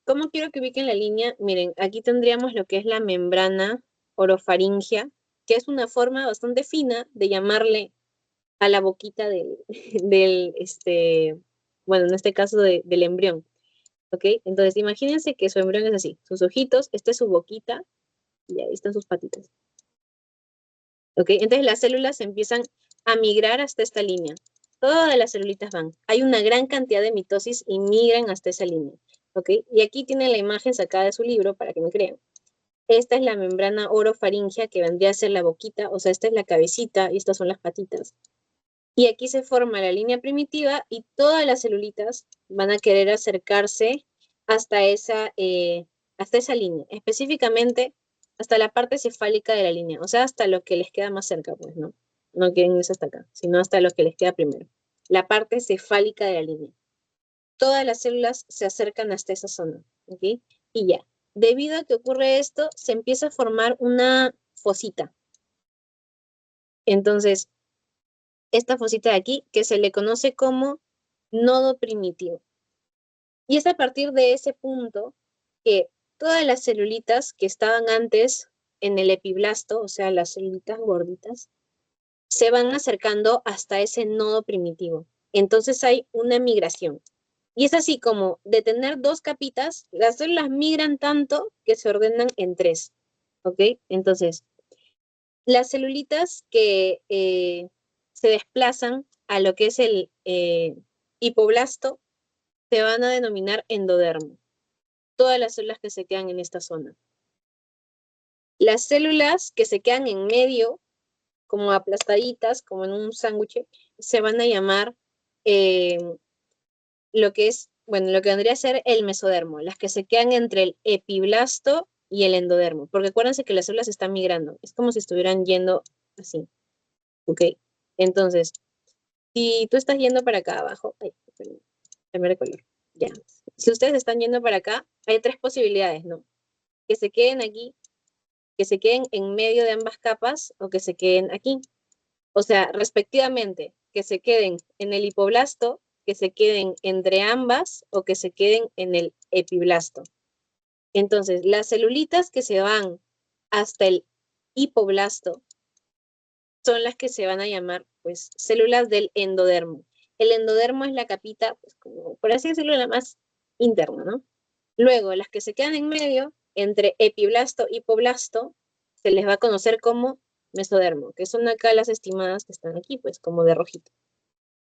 ¿Cómo quiero que ubiquen la línea? Miren, aquí tendríamos lo que es la membrana orofaringea, que es una forma bastante fina de llamarle a la boquita bueno, en este caso del embrión. ¿Ok? Entonces, imagínense que su embrión es así, sus ojitos, esta es su boquita, y ahí están sus patitas. ¿Ok? Entonces las células empiezan a migrar hasta esta línea. Todas las celulitas van. Hay una gran cantidad de mitosis y migran hasta esa línea. ¿Ok? Y aquí tienen la imagen sacada de su libro para que me crean. Esta es la membrana orofaringea que vendría a ser la boquita, o sea, esta es la cabecita y estas son las patitas. Y aquí se forma la línea primitiva y todas las celulitas van a querer acercarse hasta esa línea, específicamente hasta la parte cefálica de la línea, o sea, hasta lo que les queda más cerca, pues, ¿no? No quieren irse hasta acá, sino hasta lo que les queda primero. La parte cefálica de la línea. Todas las células se acercan hasta esa zona, ¿ok? Y ya. Debido a que ocurre esto, se empieza a formar una fosita. Entonces, esta fosita de aquí, que se le conoce como nodo primitivo. Y es a partir de ese punto que todas las celulitas que estaban antes en el epiblasto, o sea, las celulitas gorditas, se van acercando hasta ese nodo primitivo. Entonces hay una migración. Y es así como de tener 2 capitas, las células migran tanto que se ordenan en 3. ¿Ok? Entonces, las celulitas que se desplazan a lo que es el hipoblasto se van a denominar endodermo. Todas las células que se quedan en esta zona. Las células que se quedan en medio, como aplastaditas, como en un sándwich, se van a llamar lo que es, bueno, lo que vendría a ser el mesodermo, las que se quedan entre el epiblasto y el endodermo, porque acuérdense que las células están migrando, es como si estuvieran yendo así, ¿ok? Entonces, si tú estás yendo para acá abajo, ay, perdón, cambiar de color, ya. Si ustedes están yendo para acá, hay 3 posibilidades, ¿no? Que se queden aquí, que se queden en medio de ambas capas o que se queden aquí. O sea, respectivamente, que se queden en el hipoblasto, que se queden entre ambas o que se queden en el epiblasto. Entonces, las celulitas que se van hasta el hipoblasto son las que se van a llamar, pues, células del endodermo. El endodermo es la capita, pues, como, por así decirlo, la más interna, ¿no? Luego, las que se quedan en medio, entre epiblasto y hipoblasto, se les va a conocer como mesodermo, que son acá las estimadas que están aquí, pues, como de rojito.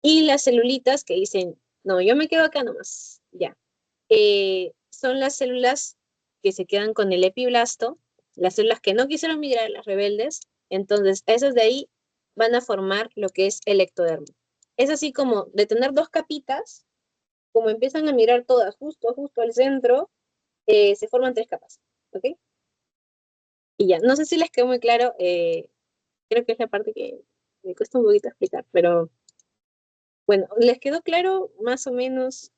Y las celulitas que dicen, no, yo me quedo acá nomás, ya. Son las células que se quedan con el epiblasto, las células que no quisieron migrar, las rebeldes, entonces esas de ahí van a formar lo que es el ectodermo. Es así como de tener 2 capitas, como empiezan a migrar todas justo al centro, se forman 3 capas, ¿ok? Y ya, no sé si les quedó muy claro, creo que es la parte que me cuesta un poquito explicar, pero bueno, ¿les quedó claro más o menos?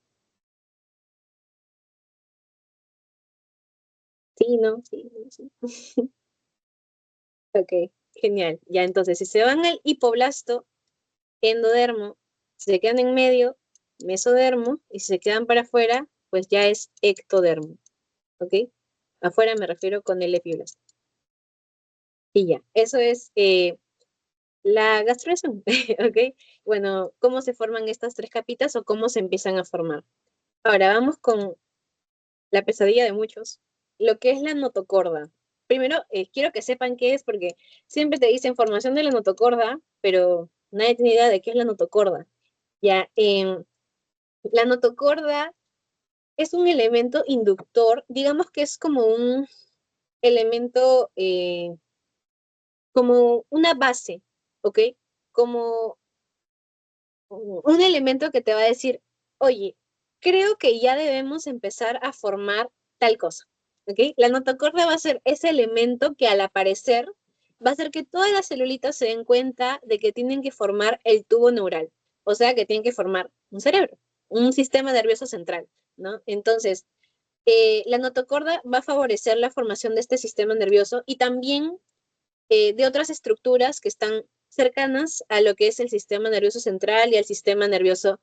Sí, ¿no? Sí, no, sí. Ok, genial. Ya, entonces, si se van al hipoblasto, endodermo, si se quedan en medio, mesodermo, y si se quedan para afuera, pues ya es ectodermo. ¿ok? Afuera me refiero con el epiblasto. Y ya, eso es la gastrulación, ¿ok? Bueno, ¿cómo se forman estas tres capitas o cómo se empiezan a formar? Ahora vamos con la pesadilla de muchos, lo que es la notocorda. Primero, quiero que sepan qué es, porque siempre te dicen formación de la notocorda, pero nadie tiene idea de qué es la notocorda. Ya, la notocorda es un elemento inductor, digamos que es como un elemento, como una base, ¿ok? Como un elemento que te va a decir, oye, creo que ya debemos empezar a formar tal cosa, ¿ok? La notocorda va a ser ese elemento que al aparecer va a hacer que todas las celulitas se den cuenta de que tienen que formar el tubo neural, o sea, que tienen que formar un cerebro, un sistema nervioso central, ¿no? Entonces, la notocorda va a favorecer la formación de este sistema nervioso y también de otras estructuras que están cercanas a lo que es el sistema nervioso central y al sistema nervioso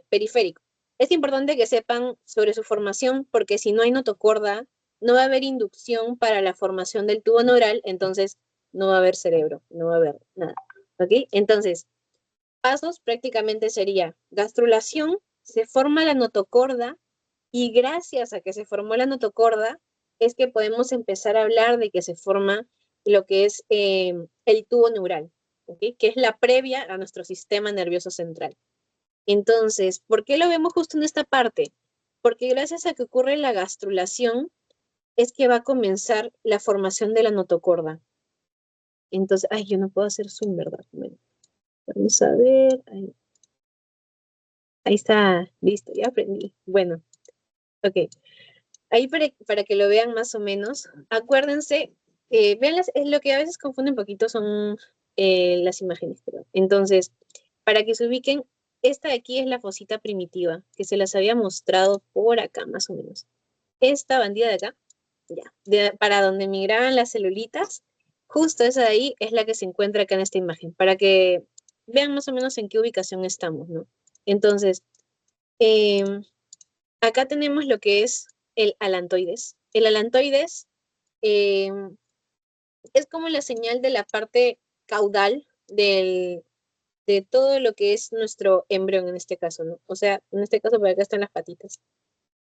periférico. Es importante que sepan sobre su formación porque si no hay notocorda, no va a haber inducción para la formación del tubo neural, entonces no va a haber cerebro, no va a haber nada. ¿Ok? Entonces, pasos prácticamente sería gastrulación, se forma la notocorda y gracias a que se formó la notocorda es que podemos empezar a hablar de que se forma lo que es el tubo neural, ¿okay? Que es la previa a nuestro sistema nervioso central. Entonces, ¿por qué lo vemos justo en esta parte? Porque gracias a que ocurre la gastrulación es que va a comenzar la formación de la notocorda. Entonces, ay, yo no puedo hacer zoom, ¿verdad? Bueno, vamos a ver. Ahí está, listo, ya aprendí. Bueno, ok. Ahí para que lo vean más o menos, acuérdense, vean lo que a veces confunde un poquito son las imágenes, pero entonces, para que se ubiquen, esta de aquí es la fosita primitiva, que se las había mostrado por acá, más o menos. Esta bandida de acá, ya, para donde migraban las celulitas, justo esa de ahí es la que se encuentra acá en esta imagen, para que vean más o menos en qué ubicación estamos, ¿no? Entonces, em, acá tenemos lo que es el alantoides. El alantoides eh, es como la señal de la parte caudal de todo lo que es nuestro embrión en este caso, ¿no? O sea, en este caso por acá están las patitas,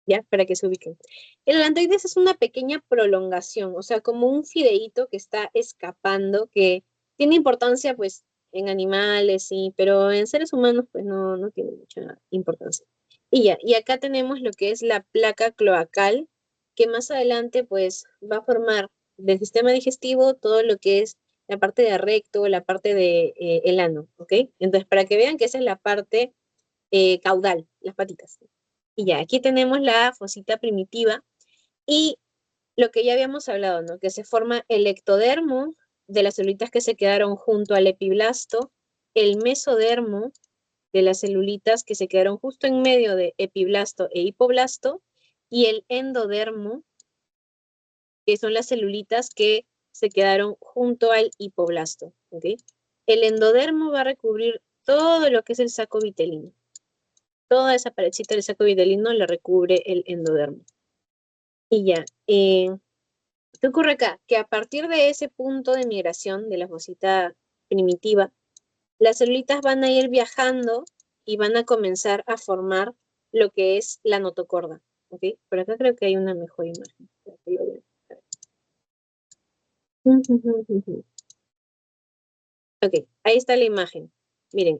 ¿ya? Para que se ubiquen. El alantoides es una pequeña prolongación, o sea, como un fideíto que está escapando, que tiene importancia, pues, en animales, sí, pero en seres humanos, pues, no tiene mucha importancia. Y ya, y acá tenemos lo que es la placa cloacal, que más adelante, pues, va a formar del sistema digestivo todo lo que es la parte de recto, la parte de el ano, ¿ok? Entonces, para que vean que esa es la parte caudal, las patitas. Y ya, aquí tenemos la fosita primitiva y lo que ya habíamos hablado, ¿no? Que se forma el ectodermo de las celulitas que se quedaron junto al epiblasto, el mesodermo de las celulitas que se quedaron justo en medio de epiblasto e hipoblasto y el endodermo, que son las celulitas que se quedaron junto al hipoblasto, ¿ok? El endodermo va a recubrir todo lo que es el saco vitelino. Toda esa paredcita del saco vitelino le recubre el endodermo. Y ya, ¿qué ocurre acá? Que a partir de ese punto de migración de la fosita primitiva, las celulitas van a ir viajando y van a comenzar a formar lo que es la notocorda. ¿Ok? Por acá creo que hay una mejor imagen. Ok, ahí está la imagen. Miren,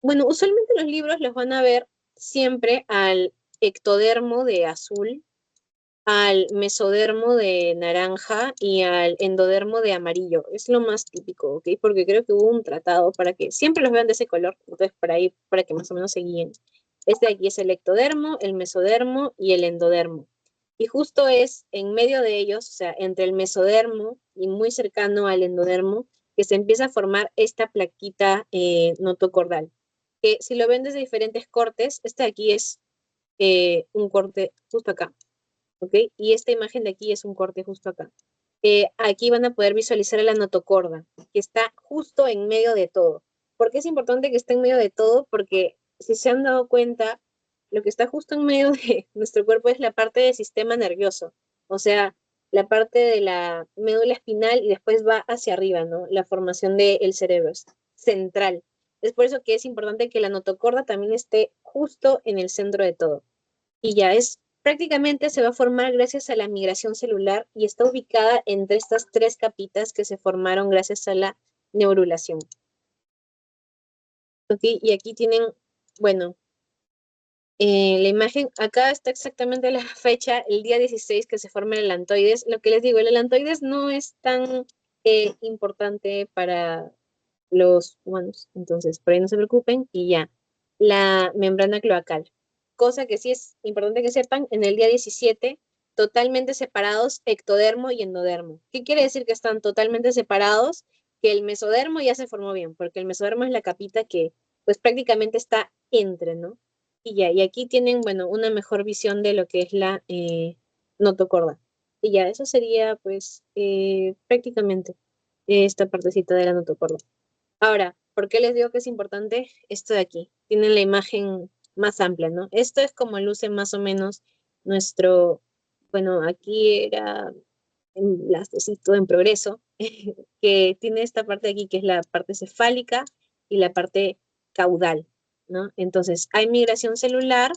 bueno, usualmente los libros los van a ver siempre al ectodermo de azul, al mesodermo de naranja y al endodermo de amarillo. Es lo más típico, ¿ok? Porque creo que hubo un tratado para que siempre los vean de ese color, entonces para ahí, para que más o menos se guíen. Este de aquí es el ectodermo, el mesodermo y el endodermo. Y justo es en medio de ellos, o sea, entre el mesodermo y muy cercano al endodermo, que se empieza a formar esta plaquita notocordal. Que si lo ven desde diferentes cortes, este de aquí es un corte justo acá, ¿ok? Y esta imagen de aquí es un corte justo acá. Aquí van a poder visualizar la notocorda, que está justo en medio de todo. ¿Por qué es importante que esté en medio de todo? Porque si se han dado cuenta, lo que está justo en medio de nuestro cuerpo es la parte del sistema nervioso, o sea, la parte de la médula espinal y después va hacia arriba, ¿no? La formación del cerebro es central. Es por eso que es importante que la notocorda también esté justo en el centro de todo. Y ya es, prácticamente se va a formar gracias a la migración celular y está ubicada entre estas tres capitas que se formaron gracias a la neurulación. ¿Ok? Y aquí tienen, bueno, la imagen, acá está exactamente la fecha, el día 16 que se forma el alantoides. Lo que les digo, el alantoides no es tan importante para los humanos, entonces por ahí no se preocupen y ya. La membrana cloacal, cosa que sí es importante que sepan, en el día 17 totalmente separados ectodermo y endodermo. ¿Qué quiere decir que están totalmente separados? Que el mesodermo ya se formó bien, porque el mesodermo es la capita que pues prácticamente está entre, ¿no? Y ya, y aquí tienen, bueno, una mejor visión de lo que es la notocorda. Y ya, eso sería pues prácticamente esta partecita de la notocorda. Ahora, ¿por qué les digo que es importante esto de aquí? Tienen la imagen más amplia, ¿no? Esto es como luce más o menos nuestro, bueno, aquí era en blastocito en progreso, que tiene esta parte de aquí que es la parte cefálica y la parte caudal, ¿no? Entonces, hay migración celular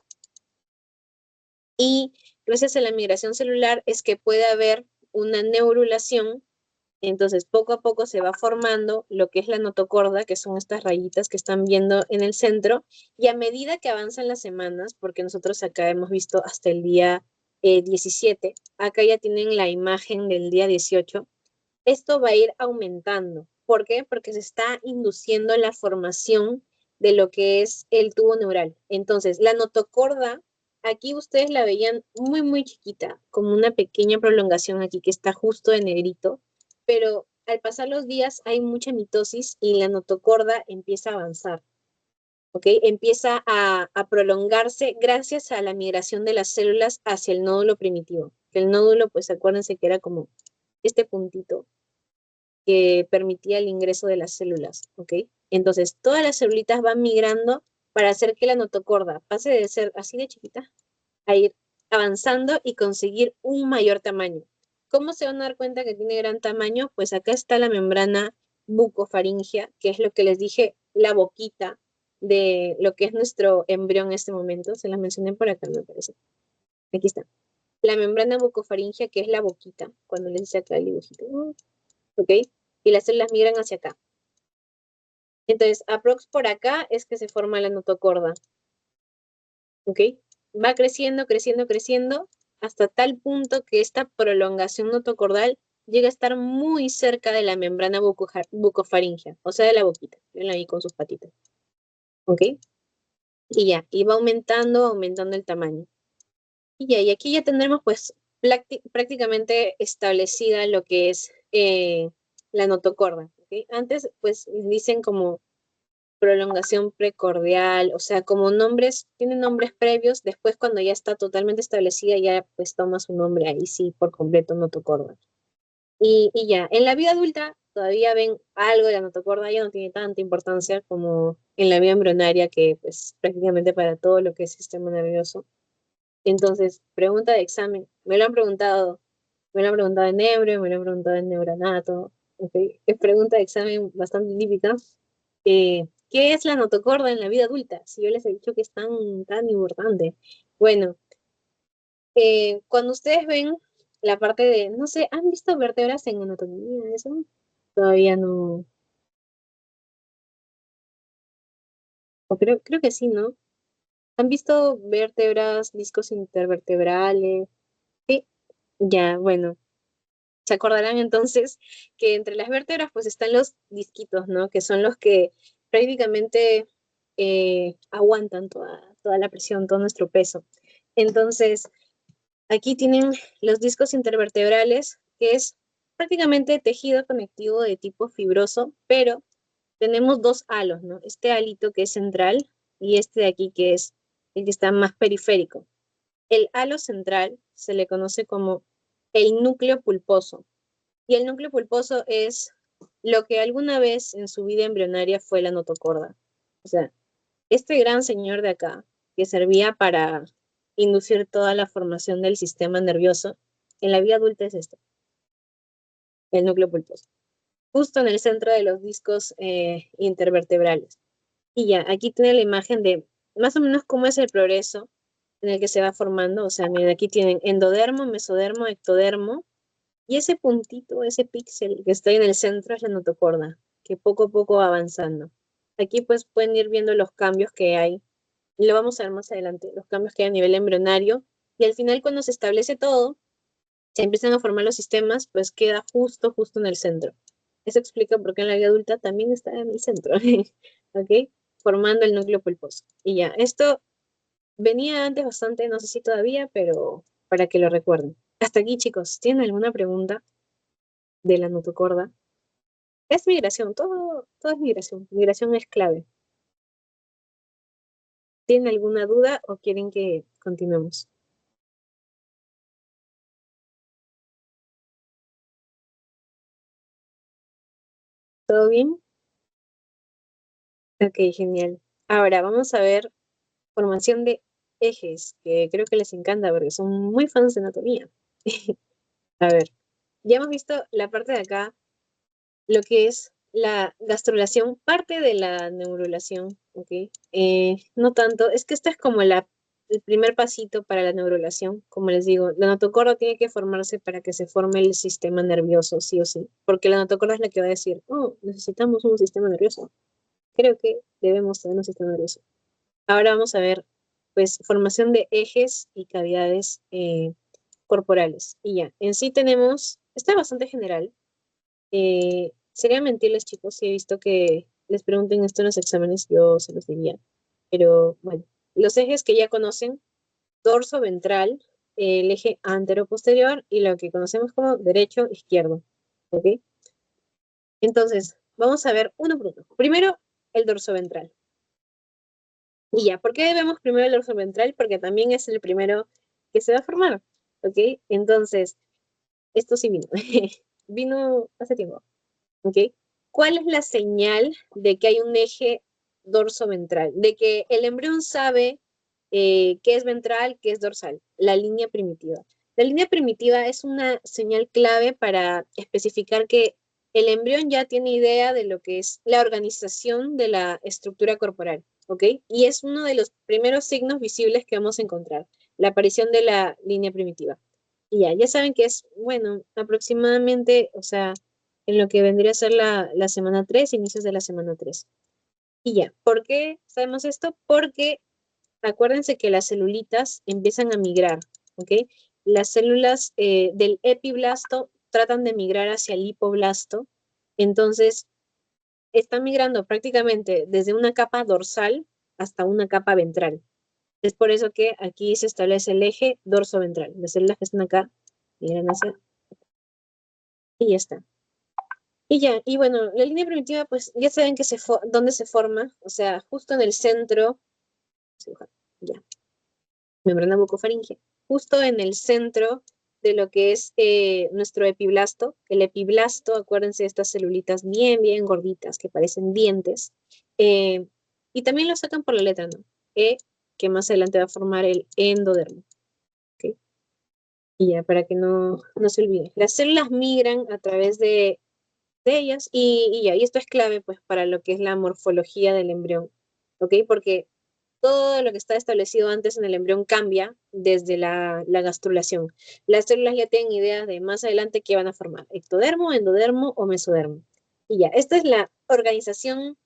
y gracias a la migración celular es que puede haber una neurulación. Entonces, poco a poco se va formando lo que es la notocorda, que son estas rayitas que están viendo en el centro, y a medida que avanzan las semanas, porque nosotros acá hemos visto hasta el día 17, acá ya tienen la imagen del día 18, esto va a ir aumentando. ¿Por qué? Porque se está induciendo la formación de lo que es el tubo neural. Entonces, la notocorda, aquí ustedes la veían muy, muy chiquita, como una pequeña prolongación aquí que está justo en negrito, pero al pasar los días hay mucha mitosis y la notocorda empieza a avanzar. ¿Ok? Empieza a prolongarse gracias a la migración de las células hacia el nódulo primitivo. El nódulo, pues acuérdense que era como este puntito que permitía el ingreso de las células, ¿ok? Entonces, todas las celulitas van migrando para hacer que la notocorda pase de ser así de chiquita a ir avanzando y conseguir un mayor tamaño. ¿Cómo se van a dar cuenta que tiene gran tamaño? Pues acá está la membrana bucofaringea, que es lo que les dije, la boquita de lo que es nuestro embrión en este momento. Se las mencioné por acá, me parece. Aquí está. La membrana bucofaringea, que es la boquita, cuando les dice acá el dibujito. ¿Ok? Y las células migran hacia acá. Entonces, aprox por acá es que se forma la notocorda. ¿Ok? Va creciendo, creciendo, creciendo, hasta tal punto que esta prolongación notocordal llega a estar muy cerca de la membrana bucofaringea, o sea, de la boquita. Ven ahí con sus patitas. ¿Ok? Y ya, y va aumentando, aumentando el tamaño. Y ya, y aquí ya tendremos pues prácticamente establecida lo que es la notocorda. ¿Ok? Antes pues dicen como prolongación precordial, o sea, como nombres, tiene nombres previos, después cuando ya está totalmente establecida ya pues toma su nombre ahí sí por completo notocorda. Y ya, en la vida adulta todavía ven algo de la notocorda, ya no tiene tanta importancia como en la vida embrionaria que pues prácticamente para todo lo que es sistema nervioso. Entonces, pregunta de examen, me lo han preguntado en Neuro, me lo han preguntado en Neuranato, ¿okay? Es pregunta de examen bastante típica. ¿Qué es la notocorda en la vida adulta? Si yo les he dicho que es tan, tan importante. Bueno, cuando ustedes ven la parte de, no sé, ¿han visto vértebras en anatomía? Eso todavía no, o creo que sí, ¿no? ¿Han visto vértebras, discos intervertebrales? Sí, ya, bueno. Se acordarán entonces que entre las vértebras pues están los disquitos, ¿no? Que son los que prácticamente aguantan toda la presión, todo nuestro peso. Entonces, aquí tienen los discos intervertebrales, que es prácticamente tejido conectivo de tipo fibroso, pero tenemos dos halos, ¿no? Este halito que es central y este de aquí que es el que está más periférico. El halo central se le conoce como el núcleo pulposo. Y el núcleo pulposo es lo que alguna vez en su vida embrionaria fue la notocorda. O sea, este gran señor de acá, que servía para inducir toda la formación del sistema nervioso, en la vida adulta es esto, el núcleo pulposo, justo en el centro de los discos intervertebrales. Y ya, aquí tiene la imagen de más o menos cómo es el progreso en el que se va formando. O sea, miren, aquí tienen endodermo, mesodermo, ectodermo, y ese puntito, ese píxel que está en el centro es la notocorda, que poco a poco va avanzando. Aquí pues pueden ir viendo los cambios que hay, y lo vamos a ver más adelante, los cambios que hay a nivel embrionario, y al final cuando se establece todo, se empiezan a formar los sistemas, pues queda justo en el centro. Eso explica por qué en la vida adulta también está en el centro, ¿ok? Formando el núcleo pulposo. Y ya, esto venía antes bastante, no sé si todavía, pero para que lo recuerden. Hasta aquí, chicos, ¿tienen alguna pregunta de la notocorda? Es migración, todo es migración. Migración es clave. ¿Tienen alguna duda o quieren que continuemos? ¿Todo bien? Ok, genial. Ahora vamos a ver formación de ejes, que creo que les encanta porque son muy fans de anatomía. A ver, ya hemos visto la parte de acá, lo que es la gastrulación, parte de la neurulación, ¿ok? No tanto, es que esta es como el primer pasito para la neurulación. Como les digo, la notocorda tiene que formarse para que se forme el sistema nervioso, sí o sí, porque la notocorda es la que va a decir, oh, necesitamos un sistema nervioso. Creo que debemos tener un sistema nervioso. Ahora vamos a ver, pues, formación de ejes y cavidades corporales. Y ya, en sí tenemos, está bastante general. Sería mentirles, chicos, si he visto que les pregunten esto en los exámenes, yo se los diría. Pero bueno, los ejes que ya conocen, dorso ventral, el eje antero-posterior y lo que conocemos como derecho-izquierdo. ¿Ok? Entonces, vamos a ver uno por uno. Primero, el dorso ventral. Y ya, ¿por qué vemos primero el dorso ventral? Porque también es el primero que se va a formar. ¿Ok? Entonces, esto sí vino. Vino hace tiempo. ¿Ok? ¿Cuál es la señal de que hay un eje dorso-ventral? De que el embrión sabe qué es ventral, qué es dorsal. La línea primitiva. La línea primitiva es una señal clave para especificar que el embrión ya tiene idea de lo que es la organización de la estructura corporal, ¿ok? Y es uno de los primeros signos visibles que vamos a encontrar, la aparición de la línea primitiva. Y ya saben que es, bueno, aproximadamente, o sea, en lo que vendría a ser la semana 3, inicios de la semana 3. Y ya, ¿por qué sabemos esto? Porque acuérdense que las celulitas empiezan a migrar, ¿ok? Las células del epiblasto tratan de migrar hacia el hipoblasto, entonces están migrando prácticamente desde una capa dorsal hasta una capa ventral. Es por eso que aquí se establece el eje dorso-ventral. Las células que están acá migran hacia y ya está. Y ya, y bueno, la línea primitiva, pues ya saben que dónde se forma, o sea, justo en el centro, ya, membrana bucofaringea, justo en el centro de lo que es nuestro epiblasto. El epiblasto, acuérdense de estas celulitas bien gorditas que parecen dientes, eh, y también lo sacan por la letra, ¿no? E, que más adelante va a formar el endodermo, ¿ok? Y ya, para que no se olvide. Las células migran a través de ellas y ya, y esto es clave pues para lo que es la morfología del embrión, ¿ok? Porque todo lo que está establecido antes en el embrión cambia desde la gastrulación. Las células ya tienen ideas de más adelante qué van a formar, ectodermo, endodermo o mesodermo. Y ya, esta es la organización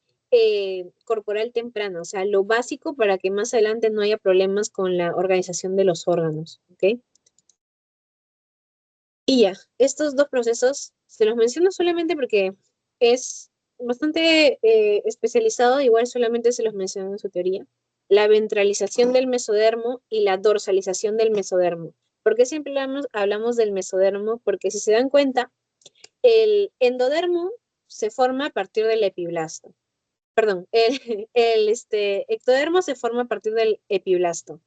corporal temprana, o sea, lo básico para que más adelante no haya problemas con la organización de los órganos, ¿ok? Y ya, estos dos procesos se los menciono solamente porque es bastante especializado, igual solamente se los menciono en su teoría. La ventralización del mesodermo y la dorsalización del mesodermo. ¿Por qué siempre hablamos del mesodermo? Porque si se dan cuenta, el endodermo se forma a partir del epiblasto. Perdón, ectodermo se forma a partir del epiblasto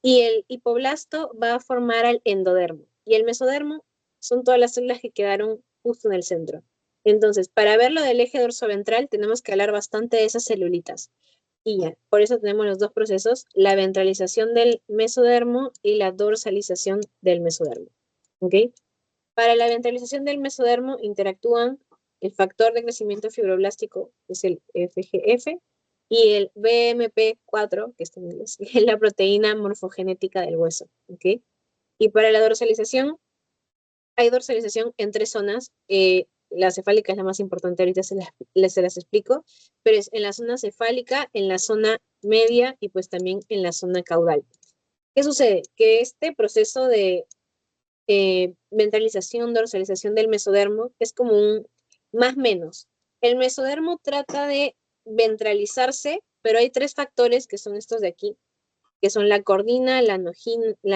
y el hipoblasto va a formar al endodermo y el mesodermo son todas las células que quedaron justo en el centro. Entonces, para ver lo del eje dorsoventral tenemos que hablar bastante de esas celulitas. Y ya, por eso tenemos los dos procesos, la ventralización del mesodermo y la dorsalización del mesodermo. ¿Ok? Para la ventralización del mesodermo interactúan el factor de crecimiento fibroblástico, que es el FGF, y el BMP4, que está en inglés, que es la proteína morfogenética del hueso. ¿Ok? Y para la dorsalización, hay dorsalización en tres zonas. La cefálica es la más importante, ahorita se las explico, pero es en la zona cefálica, en la zona media y pues también en la zona caudal. ¿Qué sucede? Que este proceso de ventralización, dorsalización del mesodermo es como un más menos. El mesodermo trata de ventralizarse, pero hay tres factores que son estos de aquí, que son la cordina, la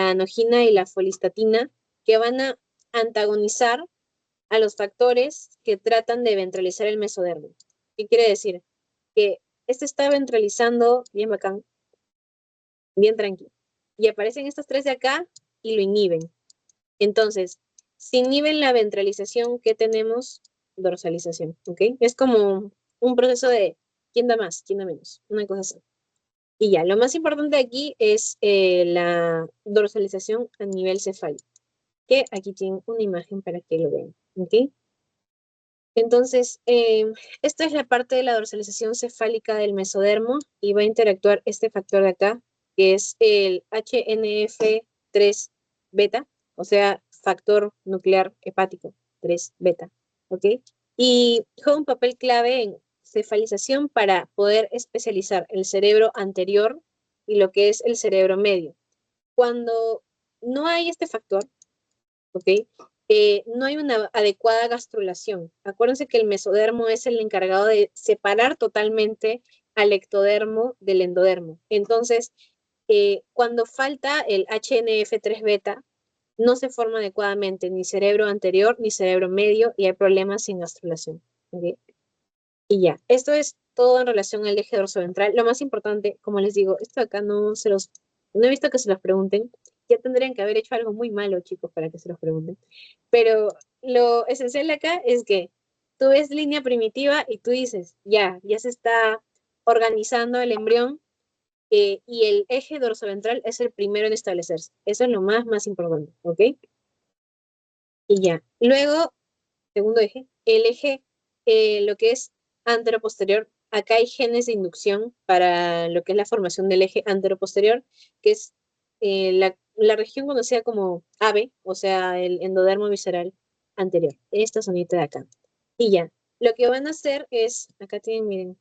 anogina y la folistatina, que van a antagonizar a los factores que tratan de ventralizar el mesodermo. ¿Qué quiere decir? Que este está ventralizando bien bacán, bien tranquilo. Y aparecen estos tres de acá y lo inhiben. Entonces, si inhiben la ventralización, ¿qué tenemos? Dorsalización, ¿ok? Es como un proceso de quién da más, quién da menos, una cosa así. Y ya, lo más importante aquí es la dorsalización a nivel cefálico, que aquí tienen una imagen para que lo vean, ¿ok? Entonces, esta es la parte de la dorsalización cefálica del mesodermo y va a interactuar este factor de acá, que es el HNF3 beta, o sea, factor nuclear hepático 3 beta, ¿ok? Y juega un papel clave en cefalización para poder especializar el cerebro anterior y lo que es el cerebro medio. Cuando no hay este factor, ¿ok? No hay una adecuada gastrulación. Acuérdense que el mesodermo es el encargado de separar totalmente al ectodermo del endodermo. Entonces, cuando falta el HNF3 beta, no se forma adecuadamente ni cerebro anterior ni cerebro medio y hay problemas sin gastrulación. ¿Ok? Y ya, esto es todo en relación al eje dorsoventral. Lo más importante, como les digo, esto acá no he visto que se los pregunten. Ya tendrían que haber hecho algo muy malo, chicos, para que se los pregunten. Pero lo esencial de acá es que tú ves línea primitiva y tú dices, ya se está organizando el embrión y el eje dorsoventral es el primero en establecerse. Eso es lo más importante, ¿ok? Y ya. Luego, segundo eje, el eje, lo que es anteroposterior, acá hay genes de inducción para lo que es la formación del eje anteroposterior, que es la región conocida como AVE, o sea, el endodermo visceral anterior, esta zonita de acá. Y ya, lo que van a hacer es, acá tienen, miren,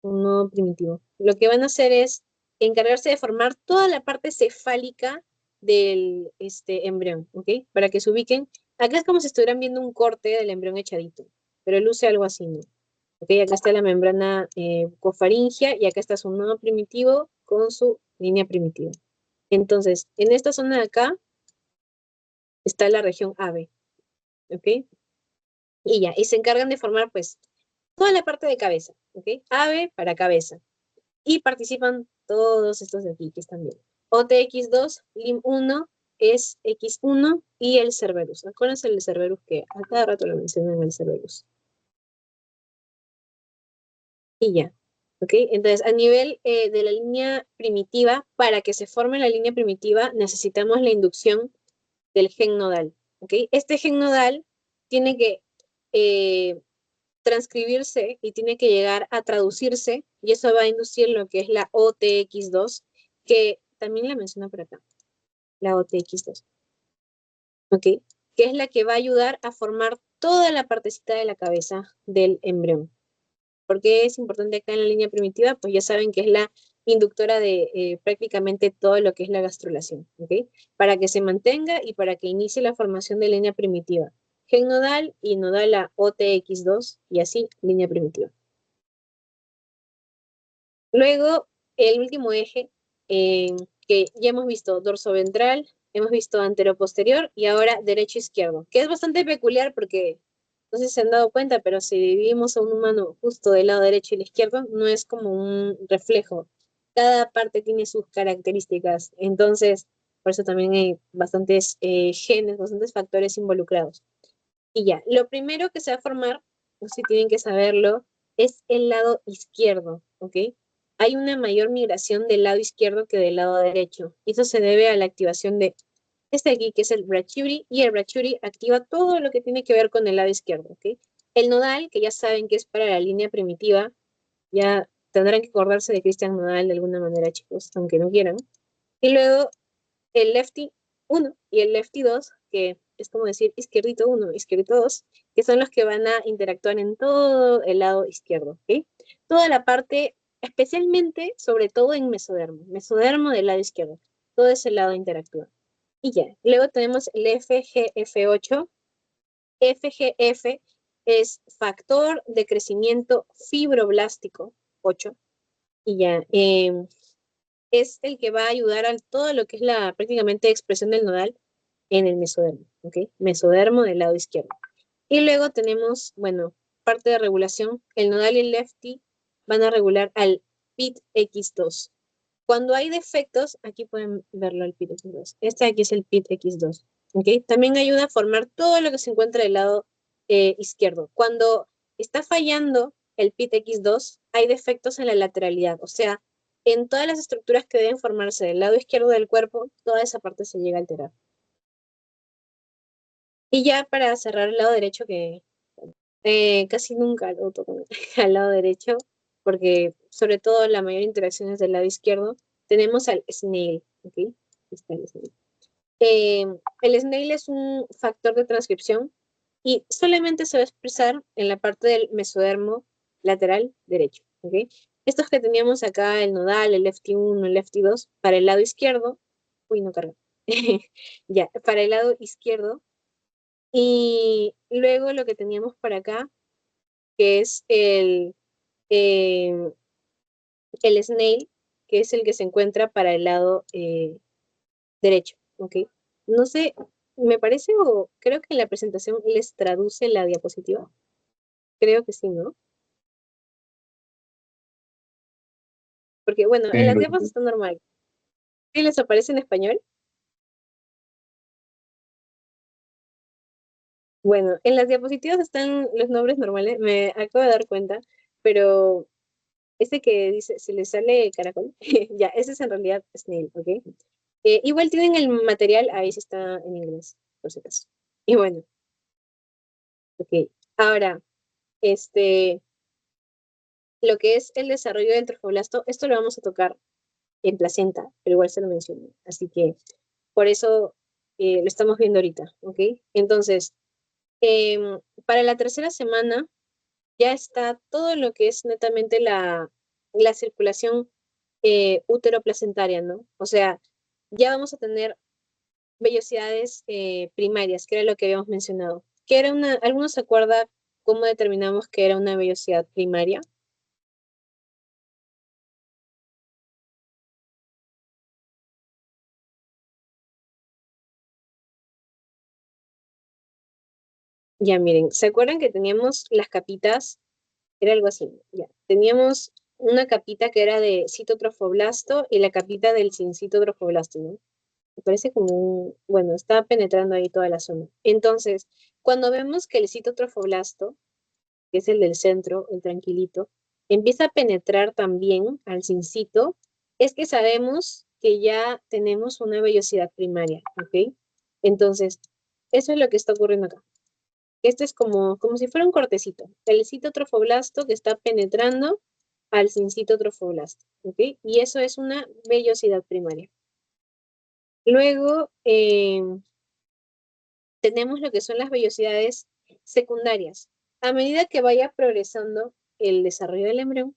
un nodo primitivo. Lo que van a hacer es encargarse de formar toda la parte cefálica del embrión, ¿ok? Para que se ubiquen. Acá es como si estuvieran viendo un corte del embrión echadito, pero luce algo así, ¿no? Ok, acá está la membrana cofaringia y acá está su nodo primitivo con su línea primitiva. Entonces, en esta zona de acá está la región AVE, ¿ok? Y ya, y se encargan de formar pues toda la parte de cabeza, ¿ok? AVE para cabeza. Y participan todos estos de aquí que están viendo. OTX2, LIM1, es X1 y el Cerberus. Acuérdense del Cerberus que a cada rato lo mencionan el Cerberus. Y ya. ¿Ok? Entonces, a nivel de la línea primitiva, para que se forme la línea primitiva, necesitamos la inducción del gen nodal. ¿Ok? Este gen nodal tiene que transcribirse y tiene que llegar a traducirse, y eso va a inducir lo que es la OTX2, que también la menciona por acá, la OTX2, ¿ok? Que es la que va a ayudar a formar toda la partecita de la cabeza del embrión. ¿Por qué es importante acá en la línea primitiva? Pues ya saben que es la inductora de prácticamente todo lo que es la gastrulación, ¿ok? Para que se mantenga y para que inicie la formación de línea primitiva. Gen nodal y nodal a OTX2 y así línea primitiva. Luego, el último eje, que ya hemos visto dorso-ventral, hemos visto antero-posterior y ahora derecho-izquierdo, que es bastante peculiar porque, no sé si se han dado cuenta, pero si dividimos a un humano justo del lado derecho y el izquierdo, no es como un reflejo. Cada parte tiene sus características, entonces, por eso también hay bastantes genes, bastantes factores involucrados. Y ya, lo primero que se va a formar, no sé si tienen que saberlo, es el lado izquierdo, ¿ok? hay una mayor migración del lado izquierdo que del lado derecho. Y eso se debe a la activación de este aquí, que es el brachyury, y el brachyury activa todo lo que tiene que ver con el lado izquierdo, ¿ok? El nodal, que ya saben que es para la línea primitiva, ya tendrán que acordarse de Christian Nodal de alguna manera, chicos, aunque no quieran. Y luego el lefty 1 y el lefty 2, que es como decir izquierdito 1, izquierdito 2, que son los que van a interactuar en todo el lado izquierdo, ¿ok? Toda la parte, especialmente, sobre todo en mesodermo del lado izquierdo, todo ese lado interactúa. Y ya, luego tenemos el FGF8. FGF es factor de crecimiento fibroblástico 8. Y ya, es el que va a ayudar a todo lo que es la prácticamente expresión del nodal en el mesodermo, ¿ok? Mesodermo del lado izquierdo. Y luego tenemos, bueno, parte de regulación, el nodal y el lefty van a regular al PIT-X2. Cuando hay defectos, aquí pueden verlo el PIT-X2. Este aquí es el PIT-X2, ¿ok? También ayuda a formar todo lo que se encuentra del lado izquierdo. Cuando está fallando el PIT-X2, hay defectos en la lateralidad, o sea, en todas las estructuras que deben formarse del lado izquierdo del cuerpo, toda esa parte se llega a alterar. Y ya para cerrar el lado derecho, que casi nunca lo toco al lado derecho, porque sobre todo la mayor interacción es del lado izquierdo, tenemos al snail, ¿ok? Está el snail. El snail es un factor de transcripción y solamente se va a expresar en la parte del mesodermo lateral derecho, ¿ok? Estos que teníamos acá, el nodal, el lefty 1, el lefty 2, para el lado izquierdo, uy, no carga, ya, para el lado izquierdo, y luego lo que teníamos para acá, que es eh, el snail, que es el que se encuentra para el lado derecho, ¿ok? No sé, me parece o creo que en la presentación les traduce la diapositiva. Creo que sí, ¿no? Porque bueno, en Sí, las diapositivas está normal. ¿Sí les aparece en español? Bueno, en las diapositivas están los nombres normales, me acabo de dar cuenta, pero este que dice, se le sale caracol, ya, ese es en realidad snail, ¿ok? Igual tienen el material, ahí sí está en inglés, por si acaso. Y bueno, ok. Ahora, este, lo que es el desarrollo del trofoblasto, esto lo vamos a tocar en placenta, pero igual se lo mencioné. Así que por eso lo estamos viendo ahorita, ¿ok? Entonces, para la tercera semana ya está todo lo que es netamente la circulación útero-placentaria, ¿no? O sea, ya vamos a tener vellosidades primarias, que era lo que habíamos mencionado. Que era una, ¿alguno se acuerda cómo determinamos que era una vellosidad primaria? Ya miren, ¿se acuerdan que teníamos las capitas? Era algo así, ya. Teníamos una capita que era de citotrofoblasto y la capita del sin citotrofoblasto, ¿no? Me parece como un, bueno, está penetrando ahí toda la zona. Entonces, cuando vemos que el citotrofoblasto, que es el del centro, el tranquilito, empieza a penetrar también al sincito, es que sabemos que ya tenemos una vellosidad primaria, ¿ok? Entonces, eso es lo que está ocurriendo acá. Este es como si fuera un cortecito. El citotrofoblasto que está penetrando al sincito trofoblasto, ¿ok? Y eso es una vellosidad primaria. Luego tenemos lo que son las vellosidades secundarias. A medida que vaya progresando el desarrollo del embrión,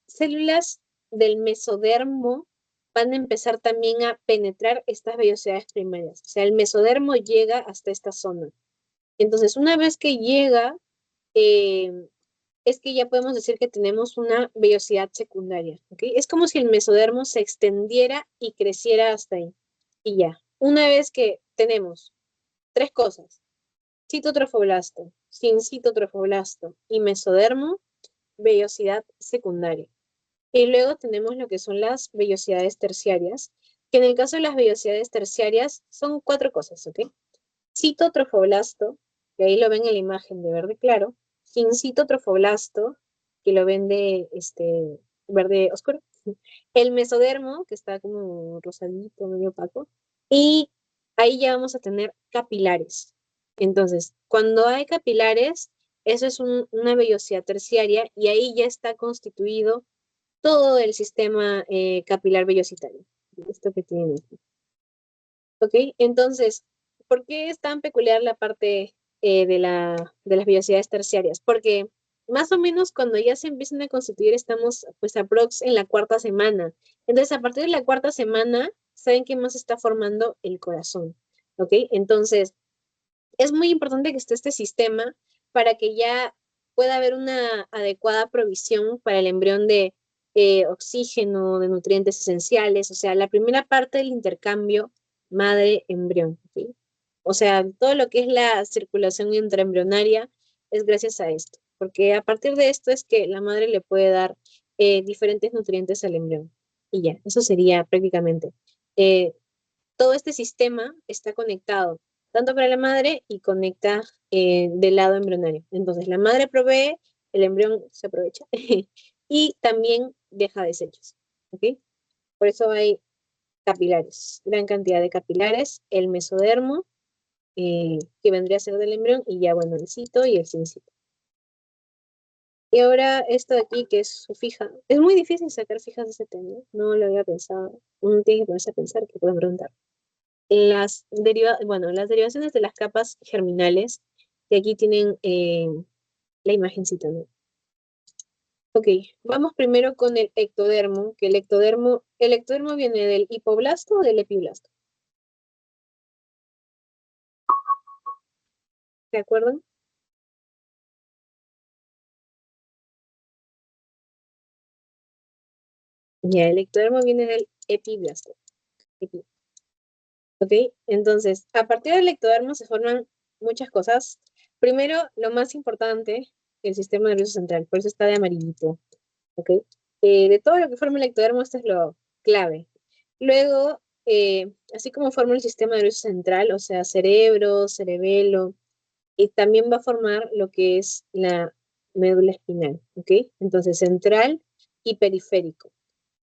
células del mesodermo van a empezar también a penetrar estas vellosidades primarias. O sea, el mesodermo llega hasta esta zona. Entonces, una vez que llega, eh, es que ya podemos decir que tenemos una vellosidad secundaria, ¿ok? Es como si el mesodermo se extendiera y creciera hasta ahí. Y ya, una vez que tenemos tres cosas, citotrofoblasto, sin citotrofoblasto y mesodermo, vellosidad secundaria. Y luego tenemos lo que son las vellosidades terciarias, que en el caso de las vellosidades terciarias son cuatro cosas, ¿ok? Citotrofoblasto, que ahí lo ven en la imagen de verde claro, sin citotrofoblasto, que lo ven de verde oscuro, el mesodermo, que está como rosadito, medio opaco, y ahí ya vamos a tener capilares. Entonces, cuando hay capilares, eso es una vellosidad terciaria y ahí ya está constituido todo el sistema capilar vellositario. Esto que tienen aquí. ¿Ok? Entonces, ¿por qué es tan peculiar la parte de las vellosidades terciarias? Porque más o menos cuando ya se empiezan a constituir estamos pues aprox en la cuarta semana. Entonces, a partir de la cuarta semana, ¿saben qué más está formando? El corazón. ¿Ok? Entonces, es muy importante que esté este sistema para que ya pueda haber una adecuada provisión para el embrión de oxígeno, de nutrientes esenciales, o sea, la primera parte del intercambio madre-embrión. ¿Sí? O sea, todo lo que es la circulación intraembrionaria es gracias a esto, porque a partir de esto es que la madre le puede dar diferentes nutrientes al embrión. Y ya, eso sería prácticamente. Eh, Todo este sistema está conectado tanto para la madre y conecta del lado embrionario. Entonces, la madre provee, el embrión se aprovecha y también deja desechos. ¿Ok? Por eso hay capilares, gran cantidad de capilares, el mesodermo, que vendría a ser del embrión, y ya, bueno, el cito y el sincito. Y ahora esto de aquí, que es su fija. Es muy difícil sacar fijas de ese tema, no lo había pensado. Uno tiene que ponerse a pensar que pueden preguntar. Bueno, las derivaciones de las capas germinales, que aquí tienen la imagencita, ¿no? Ok, vamos primero con el ectodermo, que el ectodermo viene del hipoblasto o del epiblasto. ¿Se acuerdan? Ya, el ectodermo viene del epiblasto. Ok, entonces, a partir del ectodermo se forman muchas cosas. Primero, lo más importante, el sistema nervioso central, por eso está de amarillito. ¿Ok? De todo lo que forma el ectodermo, esto es lo clave. Luego, así como forma el sistema nervioso central, o sea, cerebro, cerebelo, y también va a formar lo que es la médula espinal, ¿ok? Entonces, central y periférico.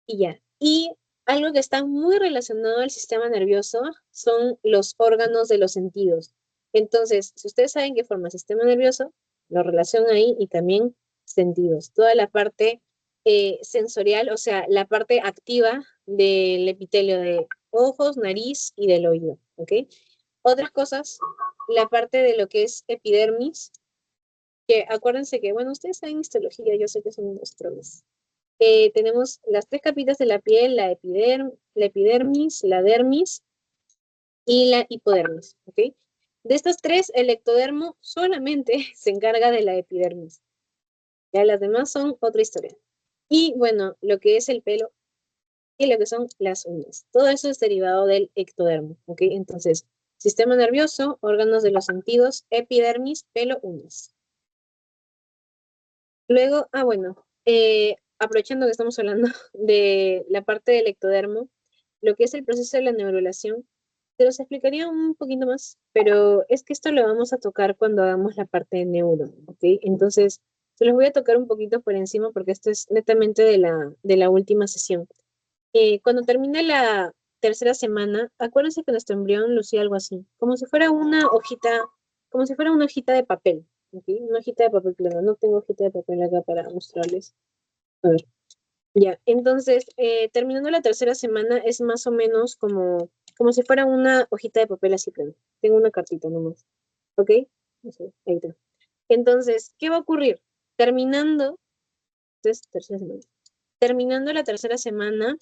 Y ya. Y algo que está muy relacionado al sistema nervioso son los órganos de los sentidos. Entonces, si ustedes saben que forma sistema nervioso, lo relacionan ahí y también sentidos. Toda la parte sensorial, o sea, la parte activa del epitelio de ojos, nariz y del oído. ¿Ok? Otras cosas, la parte de lo que es epidermis, que acuérdense que, bueno, ustedes saben histología, yo sé que son unos pros. Tenemos las tres capitas de la piel, la epidermis, la dermis y la hipodermis, ¿ok? De estas tres, el ectodermo solamente se encarga de la epidermis. Ya las demás son otra historia. Y bueno, lo que es el pelo y lo que son las uñas. Todo eso es derivado del ectodermo, ¿ok? Entonces, sistema nervioso, órganos de los sentidos, epidermis, pelo, uñas. Luego, bueno, aprovechando que estamos hablando de la parte del ectodermo, lo que es el proceso de la neurulación, te los explicaría un poquito más, pero es que esto lo vamos a tocar cuando hagamos la parte de neuro, ¿ok? Entonces, se los voy a tocar un poquito por encima porque esto es netamente de la última sesión. Cuando termine la tercera semana, acuérdense que nuestro embrión lucía algo así, como si fuera una hojita, como si fuera una hojita de papel, ¿ok? Una hojita de papel plano. No tengo hojita de papel acá para mostrarles. A ver, ya. Entonces, terminando la tercera semana es más o menos como si fuera una hojita de papel así plano. Tengo una cartita nomás, ¿ok? No sé, ahí está. Entonces, ¿qué va a ocurrir? Terminando, entonces, tercera semana. Terminando la tercera semana,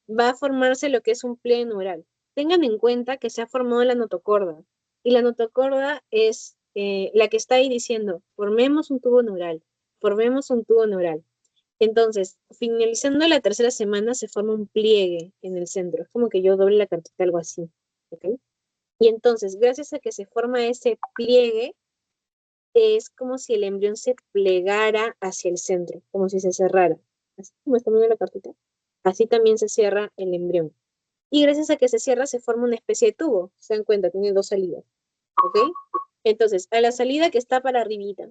va a formarse lo que es un pliegue neural. Tengan en cuenta que se ha formado la notocorda, y la notocorda es la que está ahí diciendo, formemos un tubo neural, formemos un tubo neural. Entonces, finalizando la tercera semana, se forma un pliegue en el centro. Es como que yo doble la cartita, algo así. ¿Ok? Y entonces, gracias a que se forma ese pliegue, es como si el embrión se plegara hacia el centro, como si se cerrara. Así como está viendo la cartita. Así también se cierra el embrión. Y gracias a que se cierra, se forma una especie de tubo. Se dan cuenta, tiene dos salidas. ¿Ok? Entonces, a la salida que está para arribita,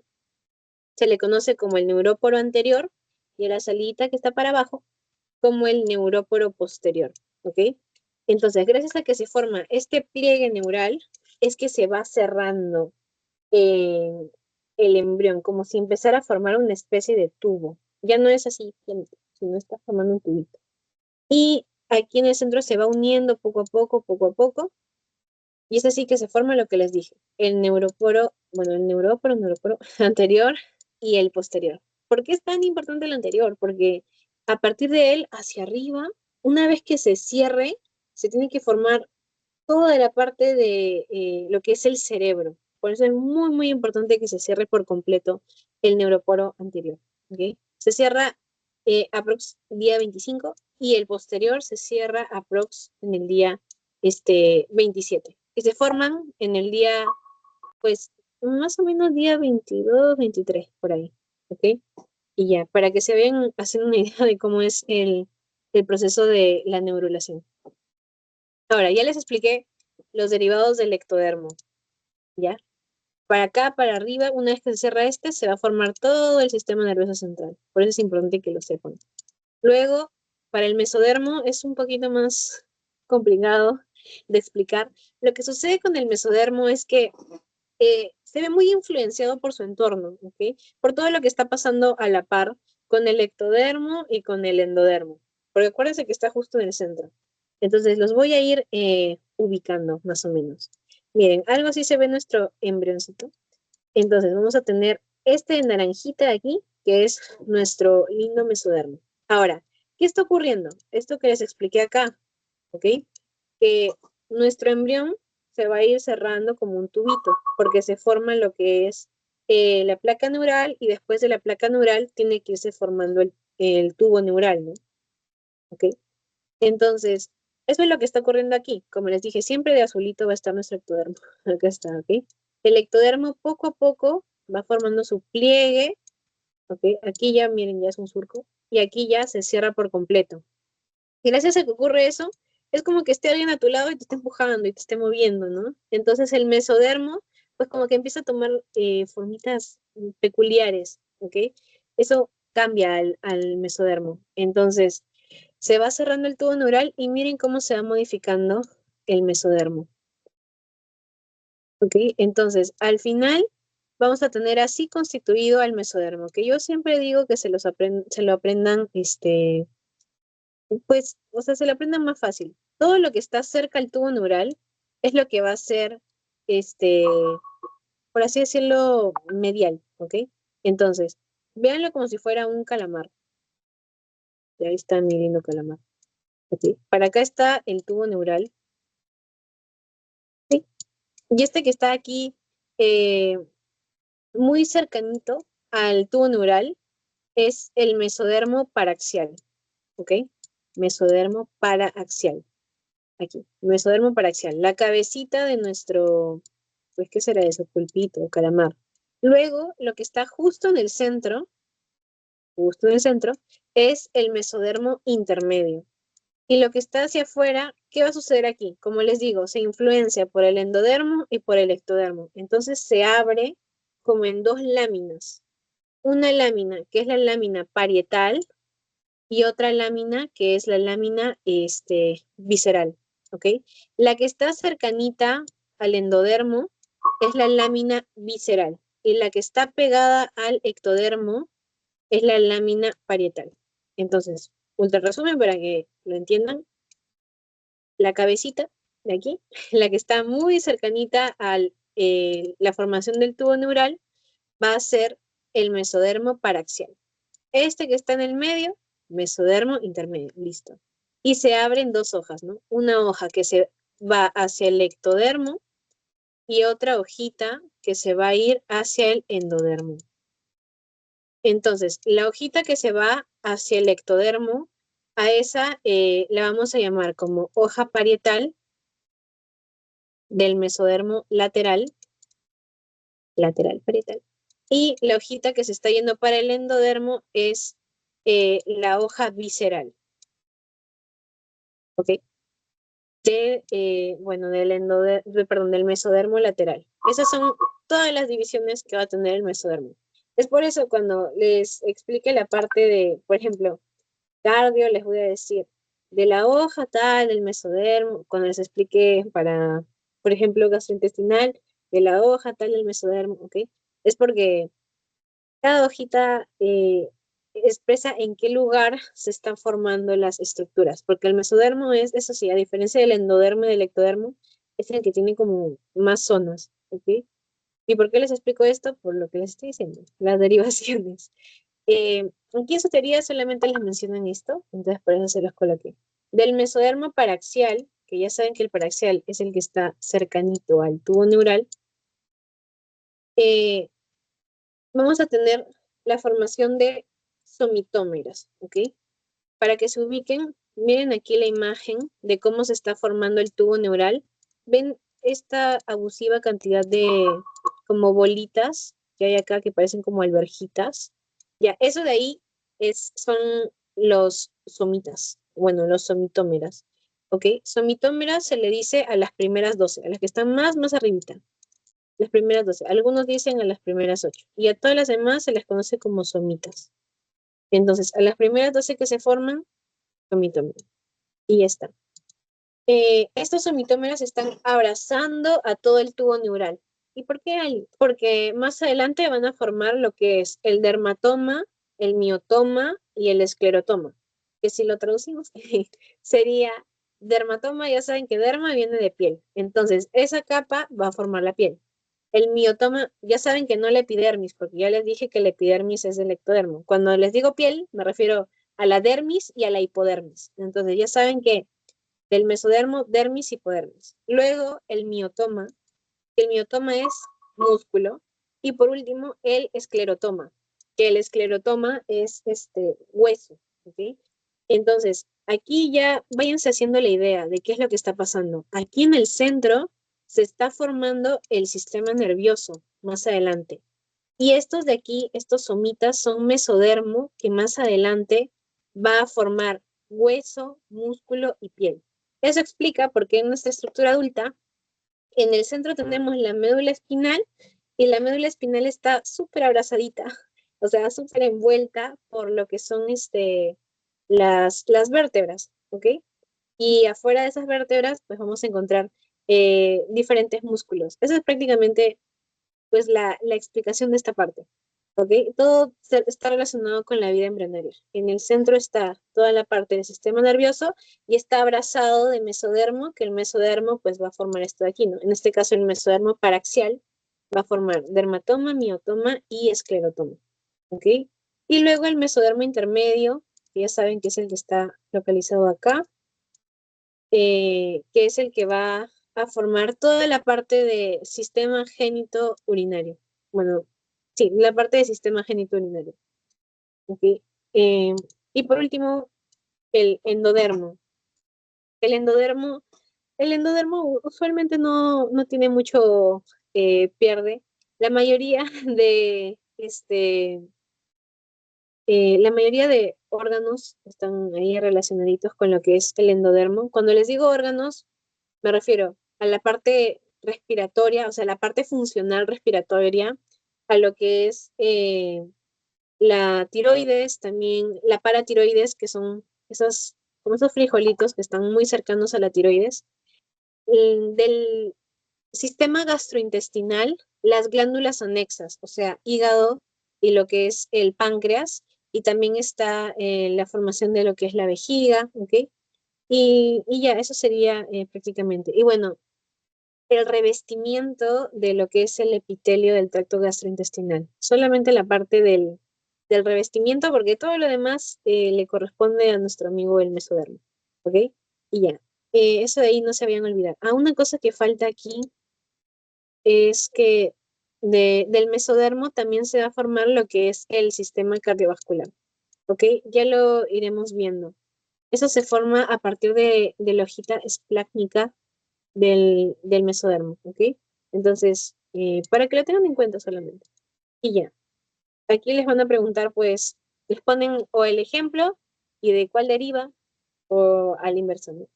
se le conoce como el neuróporo anterior, y a la salidita que está para abajo como el neuróporo posterior, ¿ok? Entonces, gracias a que se forma este pliegue neural, es que se va cerrando eh, el embrión, como si empezara a formar una especie de tubo. Ya no es así, sino está formando un tubito. Y aquí en el centro se va uniendo poco a poco, y es así que se forma lo que les dije, el neuróporo, bueno, el neuróporo anterior y el posterior. ¿Por qué es tan importante el anterior? Porque a partir de él hacia arriba, una vez que se cierre, se tiene que formar toda la parte de lo que es el cerebro. Por eso es muy importante que se cierre por completo el neuroporo anterior. ¿Ok? Se cierra aprox día 25 y el posterior se cierra aprox en el día 27. Y se forman en el día, pues, más o menos día 22, 23, por ahí. ¿Ok? Y ya, para que se vean, haciendo una idea de cómo es el proceso de la neurulación. Ahora, ya les expliqué los derivados del ectodermo, ¿ya? Para acá, para arriba, una vez que se cierra este, se va a formar todo el sistema nervioso central. Por eso es importante que lo sepan. Luego, para el mesodermo es un poquito más complicado de explicar. Lo que sucede con el mesodermo es que se ve muy influenciado por su entorno, ¿ok? Por todo lo que está pasando a la par con el ectodermo y con el endodermo. Porque acuérdense que está justo en el centro. Entonces los voy a ir ubicando más o menos. Miren, algo así se ve nuestro embrioncito. Entonces vamos a tener este naranjita de aquí, que es nuestro lindo mesodermo. Ahora, ¿qué está ocurriendo? Esto que les expliqué acá, ¿ok? Que nuestro embrión se va a ir cerrando como un tubito, porque se forma lo que es la placa neural y después de la placa neural tiene que irse formando el tubo neural, ¿no? ¿Ok? Entonces, eso es lo que está ocurriendo aquí. Como les dije, siempre de azulito va a estar nuestro ectodermo. Acá está, ¿ok? El ectodermo poco a poco va formando su pliegue, ¿ok? Aquí ya, miren, ya es un surco, y aquí ya se cierra por completo. Y gracias a que ocurre eso, es como que esté alguien a tu lado y te esté empujando y te esté moviendo, ¿no? Entonces el mesodermo, pues como que empieza a tomar formitas peculiares, ¿ok? Eso cambia al mesodermo. Entonces, se va cerrando el tubo neural y miren cómo se va modificando el mesodermo. ¿Ok? Entonces, al final vamos a tener así constituido al mesodermo, que yo siempre digo que se lo aprendan, pues, o sea, se lo aprendan más fácil. Todo lo que está cerca del tubo neural es lo que va a ser, este, por así decirlo, medial, ¿ok? Entonces, véanlo como si fuera un calamar. Y ahí está mi lindo calamar. ¿Ok? Para acá está el tubo neural. ¿Sí? Y este que está aquí eh, muy cercanito al tubo neural es el mesodermo paraxial, ¿ok? Mesodermo paraxial, aquí, mesodermo paraxial, la cabecita de nuestro, pues, ¿qué será eso? Pulpito o calamar. Luego, lo que está justo en el centro, es el mesodermo intermedio. Y lo que está hacia afuera, ¿qué va a suceder aquí? Como les digo, se influencia por el endodermo y por el ectodermo. Entonces se abre como en dos láminas. Una lámina que es la lámina parietal y otra lámina que es la lámina visceral. ¿Ok? La que está cercanita al endodermo es la lámina visceral y la que está pegada al ectodermo es la lámina parietal. Entonces, ultra resumen para que lo entiendan, la cabecita de aquí, la que está muy cercanita a la formación del tubo neural, va a ser el mesodermo paraxial. Este que está en el medio, mesodermo intermedio, listo. Y se abren dos hojas, ¿no? Una hoja que se va hacia el ectodermo y otra hojita que se va a ir hacia el endodermo. Entonces, la hojita que se va hacia el ectodermo, a esa la vamos a llamar como hoja parietal del mesodermo lateral parietal. Y la hojita que se está yendo para el endodermo es la hoja visceral. ¿Ok? Bueno, perdón, del mesodermo lateral. Esas son todas las divisiones que va a tener el mesodermo. Es por eso cuando les explique la parte de, por ejemplo, cardio, les voy a decir de la hoja tal, del mesodermo, cuando les explique para, por ejemplo, gastrointestinal, de la hoja tal, del mesodermo, ¿ok? Es porque cada hojita expresa en qué lugar se están formando las estructuras, porque el mesodermo es, eso sí, a diferencia del endodermo y del ectodermo, es el que tiene como más zonas, ¿ok? ¿Y por qué les explico esto? Por lo que les estoy diciendo, las derivaciones. Aquí en su teoría solamente les mencionan esto, entonces por eso se los coloqué. Del mesodermo paraxial, que ya saben que el paraxial es el que está cercanito al tubo neural, eh, vamos a tener la formación de somitómeras, ¿ok? Para que se ubiquen, miren aquí la imagen de cómo se está formando el tubo neural. ¿Ven esta abusiva cantidad de como bolitas que hay acá que parecen como alverjitas? Ya, eso de ahí son los somitas, bueno, los somitómeras, ¿ok? Somitómeras se le dice a las primeras 12, a las que están más arribita, las primeras 12. Algunos dicen a las primeras 8 y a todas las demás se les conoce como somitas. Entonces, a las primeras 12 que se forman, somitómeras. Y ya está. Estos somitómeros están abrazando a todo el tubo neural. ¿Y por qué hay? Porque más adelante van a formar lo que es el dermatoma, el miotoma y el esclerotoma, que si lo traducimos sería dermatoma, ya saben que derma viene de piel, entonces esa capa va a formar la piel. El miotoma, ya saben que no la epidermis, porque ya les dije que la epidermis es el ectodermo. Cuando les digo piel, me refiero a la dermis y a la hipodermis. Entonces ya saben que del mesodermo, dermis, hipodermis. Luego el miotoma, que el miotoma es músculo. Y por último, el esclerotoma, que el esclerotoma es este hueso. ¿Ok? Entonces, aquí ya váyanse haciendo la idea de qué es lo que está pasando. Aquí en el centro se está formando el sistema nervioso más adelante. Y estos de aquí, estos somitas, son mesodermo que más adelante va a formar hueso, músculo y piel. Eso explica por qué en nuestra estructura adulta, en el centro tenemos la médula espinal y la médula espinal está súper abrazadita, o sea, súper envuelta por lo que son las vértebras, ¿ok? Y afuera de esas vértebras, pues vamos a encontrar diferentes músculos. Eso es prácticamente pues la explicación de esta parte. ¿Ok? Todo está relacionado con la vida embrionaria. En el centro está toda la parte del sistema nervioso y está abrazado de mesodermo, que el mesodermo pues va a formar esto de aquí, ¿no? En este caso el mesodermo paraxial va a formar dermatoma, miotoma y esclerotoma. ¿Ok? Y luego el mesodermo intermedio, que ya saben que es el que está localizado acá, que es el que va a formar toda la parte de sistema génito urinario. Bueno, sí, la parte de sistema génito urinario. ¿Ok? Eh, y por último, el endodermo. El endodermo, el endodermo usualmente no tiene mucho pierde. La mayoría la mayoría de órganos están ahí relacionaditos con lo que es el endodermo. Cuando les digo órganos, me refiero a la parte respiratoria, o sea, la parte funcional respiratoria, a lo que es la tiroides, también la paratiroides, que son esos, como esos frijolitos que están muy cercanos a la tiroides. Del sistema gastrointestinal, las glándulas anexas, o sea, hígado y lo que es el páncreas, y también está la formación de lo que es la vejiga, ¿ok? Y ya, eso sería prácticamente. Y bueno, el revestimiento de lo que es el epitelio del tracto gastrointestinal. Solamente la parte del revestimiento, porque todo lo demás le corresponde a nuestro amigo el mesodermo. ¿Ok? Y ya. Eso de ahí no se habían olvidado. Ah, una cosa que falta aquí es que del mesodermo también se va a formar lo que es el sistema cardiovascular. ¿Ok? Ya lo iremos viendo. Eso se forma a partir de la hojita esplácnica del mesodermo, ¿ok? Entonces, para que lo tengan en cuenta solamente. Y ya, aquí les van a preguntar, pues, les ponen o el ejemplo y de cuál deriva o al inverso, ¿no?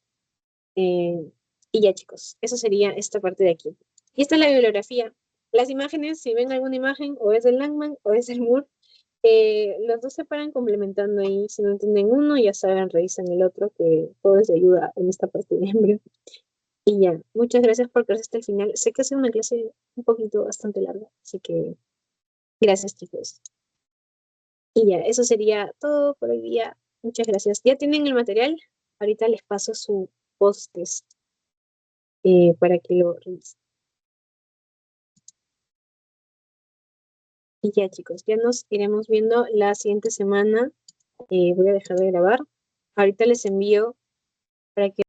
Y ya, chicos, eso sería esta parte de aquí. Y esta es la bibliografía. las imágenes, si ven alguna imagen, o es el Langman o es el Moore, los dos se paran complementando ahí. Si no entienden uno, ya saben, revisan el otro, que todo es de ayuda en esta parte de embreo. Y ya, muchas gracias por quedarse hasta el final. Sé que ha sido una clase un poquito bastante larga, así que gracias, chicos. Y ya, eso sería todo por hoy día. Muchas gracias. ¿Ya tienen el material? Ahorita les paso su post-test para que lo revisen. Y ya, chicos, ya nos iremos viendo la siguiente semana. Voy a dejar de grabar. Ahorita les envío para que